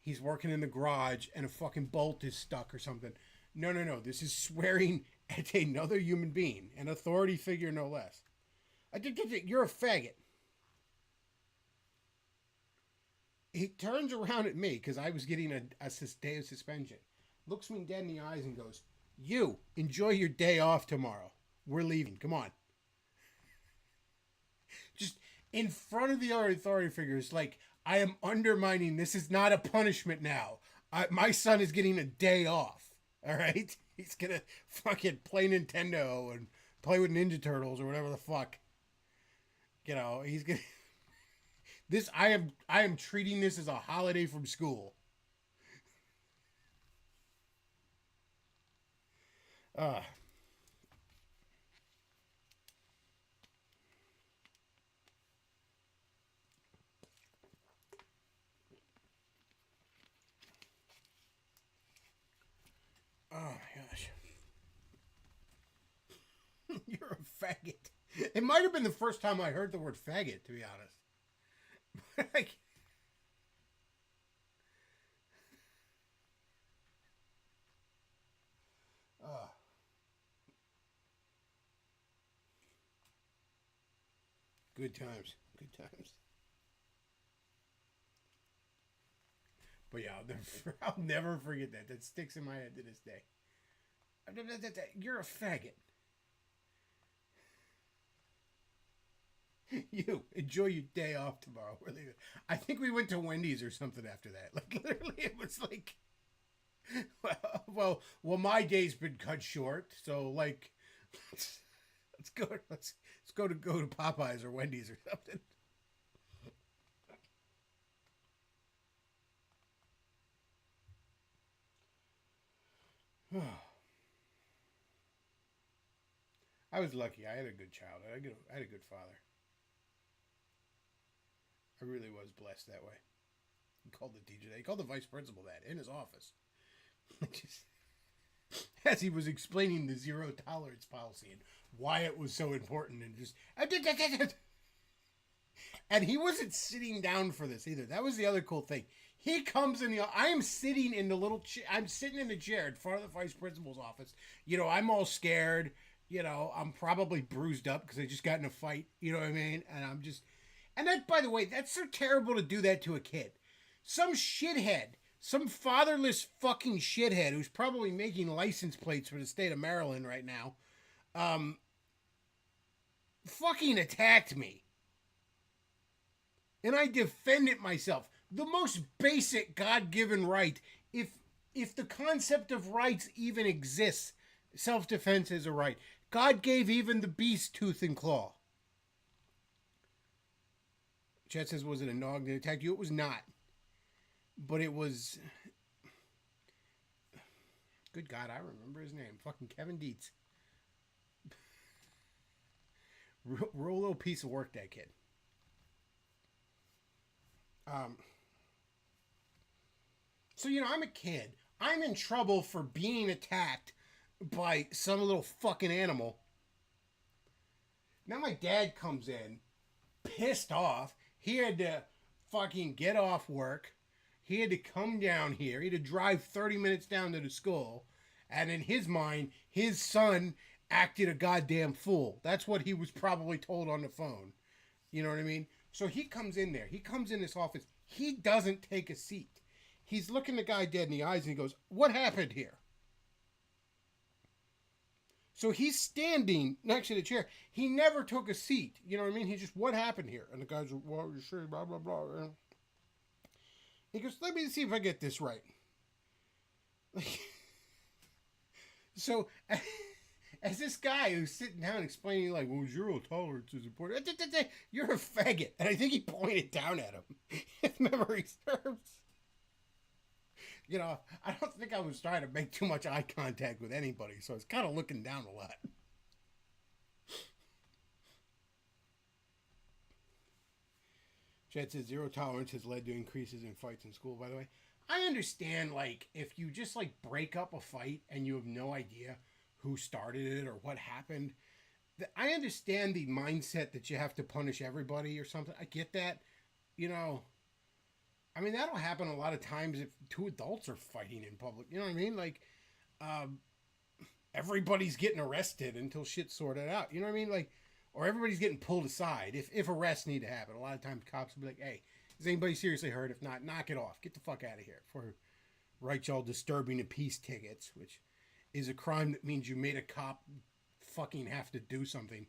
he's working in the garage and a fucking bolt is stuck or something. No. This is swearing at another human being, an authority figure no less. You're a faggot. He turns around at me because I was getting a day of suspension. Looks me dead in the eyes and goes, "You, enjoy your day off tomorrow. We're leaving. Come on." Just in front of the other authority figures, like, I am undermining. This is not a punishment now. My son is getting a day off. All right? He's going to fucking play Nintendo and play with Ninja Turtles or whatever the fuck. He's going to... This, I am treating this as a holiday from school. Oh my gosh. You're a faggot. It might have been the first time I heard the word faggot, to be honest. But like, good times. Good times. But yeah, I'll never forget that. That sticks in my head to this day. You're a faggot. You, enjoy your day off tomorrow. We're leaving. I think we went to Wendy's or something after that. Like, literally, it was like, well, my day's been cut short. So, like, let's go to Popeyes or Wendy's or something. I was lucky. I had a good child. I had a good father. I really was blessed that way. He called the teacher that. He called the vice principal that in his office. Just, as he was explaining the zero tolerance policy and why it was so important, and just... And he wasn't sitting down for this either. That was the other cool thing. He comes in I am sitting in the I'm sitting in the chair in front of the vice principal's office. I'm all scared. I'm probably bruised up because I just got in a fight. You know what I mean? And I'm just... And that, by the way, that's so terrible to do that to a kid. Some shithead, some fatherless fucking shithead who's probably making license plates for the state of Maryland right now, fucking attacked me. And I defended myself. The most basic God-given right, if the concept of rights even exists, self-defense is a right. God gave even the beast tooth and claw. Chet says, was it a dog that attacked you? It was not. But it was... Good God, I remember his name. Fucking Kevin Dietz. Real little piece of work, that kid. So, I'm a kid. I'm in trouble for being attacked by some little fucking animal. Now my dad comes in, pissed off. He had to fucking get off work. He had to come down here. He had to drive 30 minutes down to the school. And in his mind, his son acted a goddamn fool. That's what he was probably told on the phone. You know what I mean? So he comes in there. He comes in this office. He doesn't take a seat. He's looking the guy dead in the eyes and he goes, "What happened here?" So he's standing next to the chair. He never took a seat. You know what I mean? He just, what happened here? And the guy's like, well, you sure, blah, blah, blah. He goes, let me see if I get this right. So, as this guy who's sitting down explaining, like, well, zero tolerance is important. You're a faggot. And I think he pointed down at him, if memory serves. You know, I don't think I was trying to make too much eye contact with anybody, so I was kind of looking down a lot. Chad says zero tolerance has led to increases in fights in school, by the way. I understand, like, if you just, like, break up a fight and you have no idea who started it or what happened. I understand the mindset that you have to punish everybody or something. I get that. You know, I mean, that'll happen a lot of times if two adults are fighting in public. You know what I mean? Like, everybody's getting arrested until shit's sorted out. You know what I mean? Like, or everybody's getting pulled aside if arrests need to happen. A lot of times cops will be like, hey, is anybody seriously hurt? If not, knock it off. Get the fuck out of here before I write y'all disturbing the peace tickets, which is a crime that means you made a cop fucking have to do something.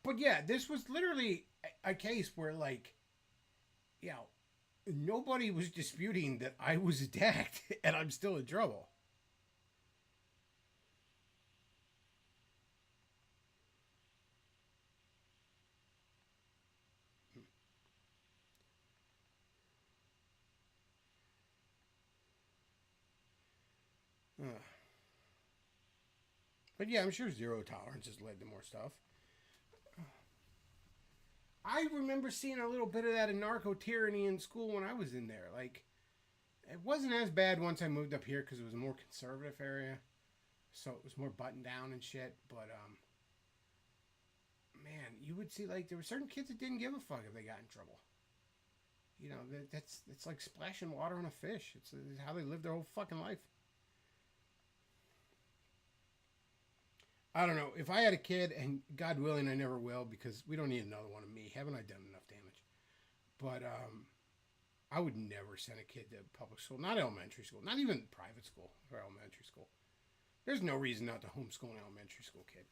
But yeah, this was literally a case where, like, you know, nobody was disputing that I was attacked and I'm still in trouble. But yeah, I'm sure zero tolerance has led to more stuff. I remember seeing a little bit of that in narco tyranny in school when I was in there. Like, it wasn't as bad once I moved up here because it was a more conservative area. So it was more buttoned down and shit. But, man, you would see, like, there were certain kids that didn't give a fuck if they got in trouble. You know, that's like splashing water on a fish. It's how they live their whole fucking life. I don't know. If I had a kid, and God willing, I never will, because we don't need another one of me. Haven't I done enough damage? But I would never send a kid to public school, not elementary school, not even private school or elementary school. There's no reason not to homeschool an elementary school kid.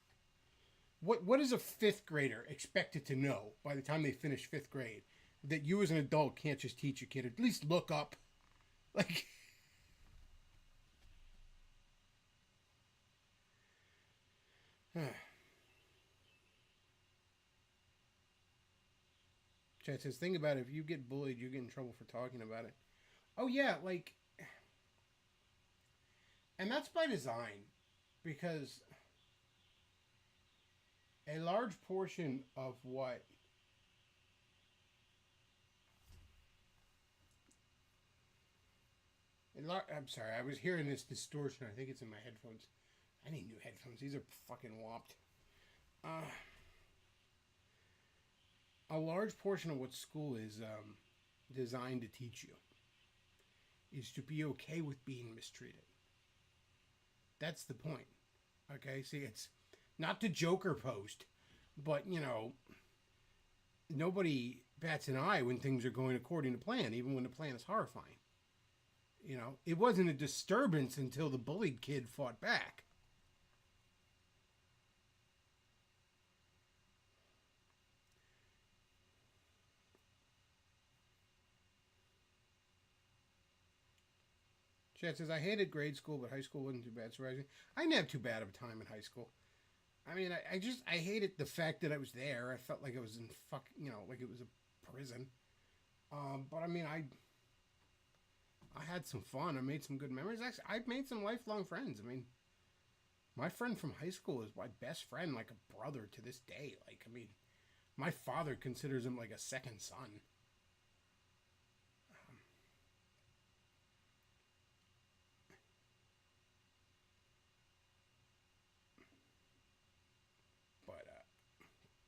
What is a fifth grader expected to know by the time they finish fifth grade that you as an adult can't just teach your kid? At least look up, like. Chad says, think about it. If you get bullied, you get in trouble for talking about it. Oh, yeah, like... And that's by design. Because a large portion of what... I'm sorry, I was hearing this distortion. I think it's in my headphones. I need new headphones. These are fucking whopped. A large portion of what school is designed to teach you is to be okay with being mistreated. That's the point. Okay? See, it's not to joker post, but, you know, nobody bats an eye when things are going according to plan, even when the plan is horrifying. You know, it wasn't a disturbance until the bullied kid fought back. Chad says, I hated grade school, but high school wasn't too bad. Surprising. I didn't have too bad of a time in high school. I mean, I hated the fact that I was there. I felt like I was in like it was a prison. But I mean, I had some fun. I made some good memories. Actually, I've made some lifelong friends. I mean, my friend from high school is my best friend, like a brother to this day. Like, I mean, my father considers him like a second son.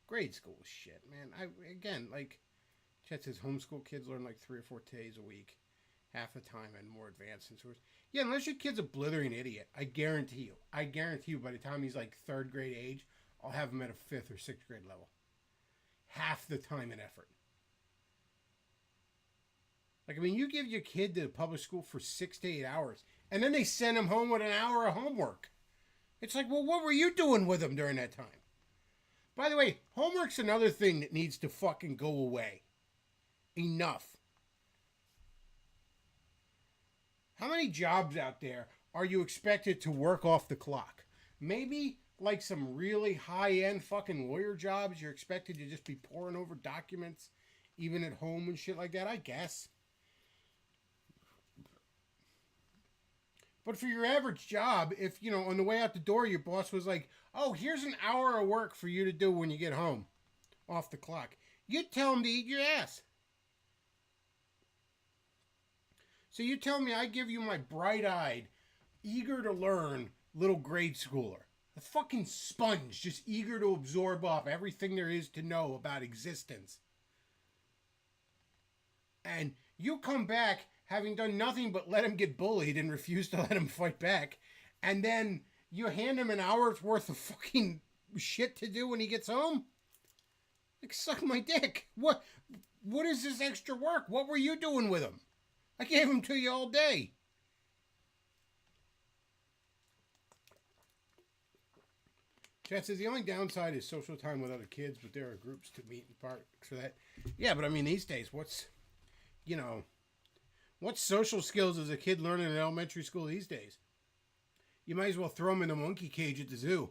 Grade school was shit, man. Again, like, Chet says homeschool kids learn like 3 or 4 days a week, half the time, and more advanced than source. Yeah, unless your kid's a blithering idiot, I guarantee you, by the time he's like 3rd grade age, I'll have him at a 5th or 6th grade level. Half the time and effort. Like, I mean, you give your kid to public school for 6 to 8 hours, And then they send them home with an hour of homework. It's like, well, what were you doing with them during that time? By the way, homework's another thing that needs to fucking go away. Enough. How many jobs out there are you expected to work off the clock? Maybe like some really high-end fucking lawyer jobs, you're expected to just be poring over documents, even at home and shit like that, I guess. But for your average job, if, you know, on the way out the door, your boss was like, oh, here's an hour of work for you to do when you get home, off the clock, you'd tell him to eat your ass. So you tell me I give you my bright-eyed, eager to learn little grade schooler, a fucking sponge, just eager to absorb up everything there is to know about existence. And you come back having done nothing but let him get bullied and refuse to let him fight back. And then you hand him an hour's worth of fucking shit to do when he gets home? Like, suck my dick. What is this extra work? What were you doing with him? I gave him to you all day. Chad says the only downside is social time with other kids, but there are groups to meet in parks for that. Yeah, but I mean, these days, what social skills is a kid learning in elementary school these days? You might as well throw him in a monkey cage at the zoo.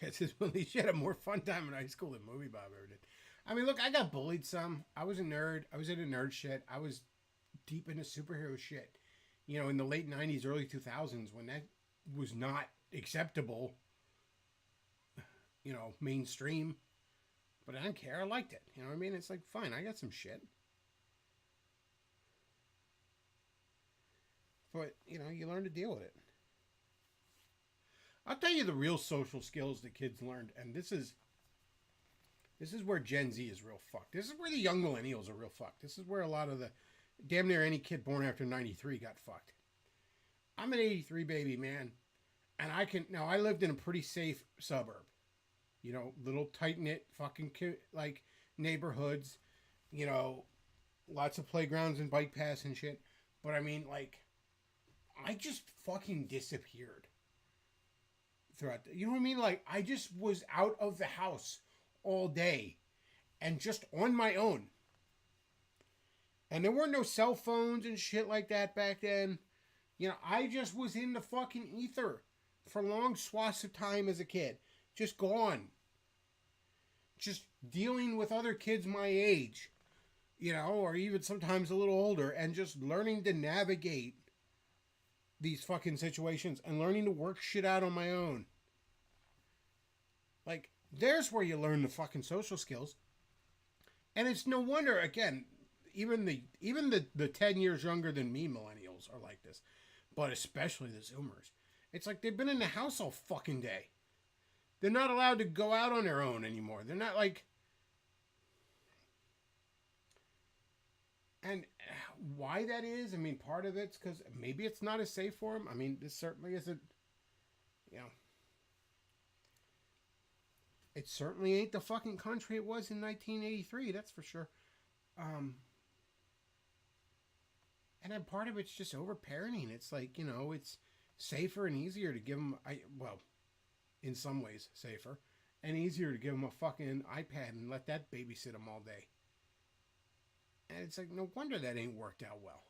Chad says, well, he had a more fun time in high school than Movie Bob ever did. I mean, look, I got bullied some. I was a nerd. I was into nerd shit. I was deep into superhero shit. You know, in the late 90s, early 2000s, when that was not acceptable, you know, mainstream. But I didn't care. I liked it. You know what I mean? It's like, fine, I got some shit. But, you know, you learn to deal with it. I'll tell you the real social skills that kids learned, and this is where Gen Z is real fucked. This is where the young millennials are real fucked. This is where a lot of the, damn near any kid born after 93 got fucked. I'm an 83 baby, man. And I lived in a pretty safe suburb. You know, little tight-knit fucking, like, neighborhoods. You know, lots of playgrounds and bike paths and shit. But I mean, like, I just fucking disappeared. Throughout you know what I mean? Like, I just was out of the house all day and just on my own. And there were no cell phones and shit like that back then. You know, I just was in the fucking ether for long swaths of time as a kid. Just gone. Just dealing with other kids my age, you know, or even sometimes a little older, and just learning to navigate these fucking situations and learning to work shit out on my own. Like, there's where you learn the fucking social skills. And it's no wonder, again, even the 10 years younger than me millennials are like this. But especially the Zoomers. It's like they've been in the house all fucking day. They're not allowed to go out on their own anymore. They're not like... And why that is, I mean, part of it's because maybe it's not as safe for them. I mean, this certainly isn't, you know, it certainly ain't the fucking country it was in 1983, that's for sure. And then part of it's just over-parenting. It's like, you know, it's safer and easier to give them, well, in some ways safer, and easier to give them a fucking iPad and let that babysit them all day. And it's like, no wonder that ain't worked out well.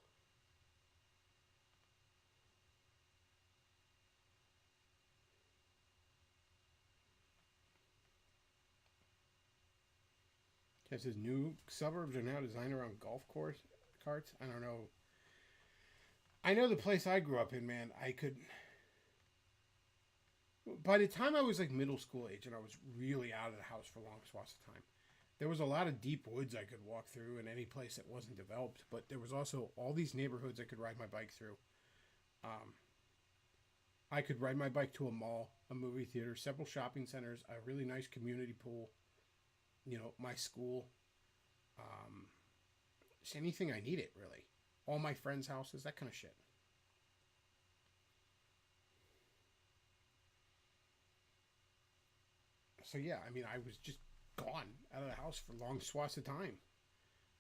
It says new suburbs are now designed around golf carts. I don't know. I know the place I grew up in, man. By the time I was like middle school age and I was really out of the house for long swaths of time, there was a lot of deep woods I could walk through in any place that wasn't developed, but there was also all these neighborhoods I could ride my bike through. I could ride my bike to a mall, a movie theater, several shopping centers, a really nice community pool, you know, my school, just anything I needed, really. all my friends' houses, that kind of shit. So yeah, I mean, I was just gone out of the house for long swaths of time.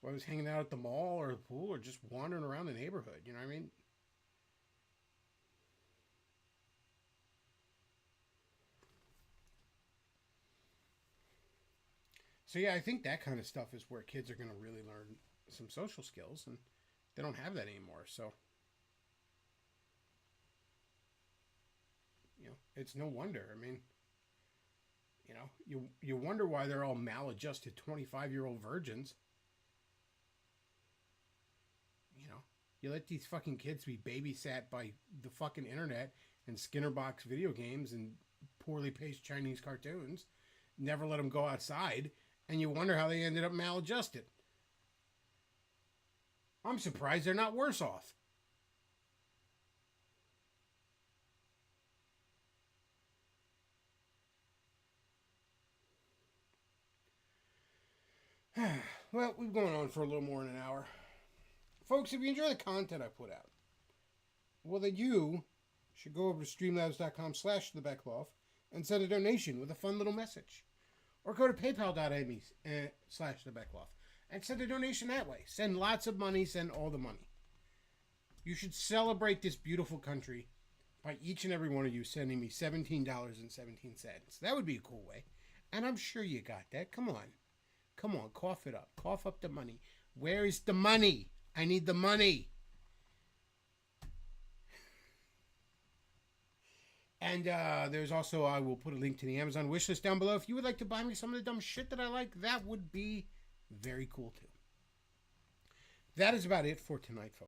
Whether I was hanging out at the mall or the pool or just wandering around the neighborhood, you know what I mean? So yeah, I think that kind of stuff is where kids are going to really learn some social skills, and they don't have that anymore. So, you know, it's no wonder. I mean, you know, you wonder why they're all maladjusted 25-year-old virgins. You know, you let these fucking kids be babysat by the fucking internet and Skinner box video games and poorly paced Chinese cartoons. Never let them go outside, and you wonder how they ended up maladjusted. I'm surprised they're not worse off. Well, we've gone on for a little more than an hour. Folks, if you enjoy the content I put out, well, then you should go over to streamlabs.com/thebeckloff and send a donation with a fun little message. Or go to paypal.me/thebeckloff and send a donation that way. Send lots of money, send all the money. You should celebrate this beautiful country by each and every one of you sending me $17.17. That would be a cool way. And I'm sure you got that. Come on. Come on, cough it up. Cough up the money. Where is the money? I need the money. And there's also, I will put a link to the Amazon wishlist down below. If you would like to buy me some of the dumb shit that I like, that would be very cool too. That is about it for tonight, folks.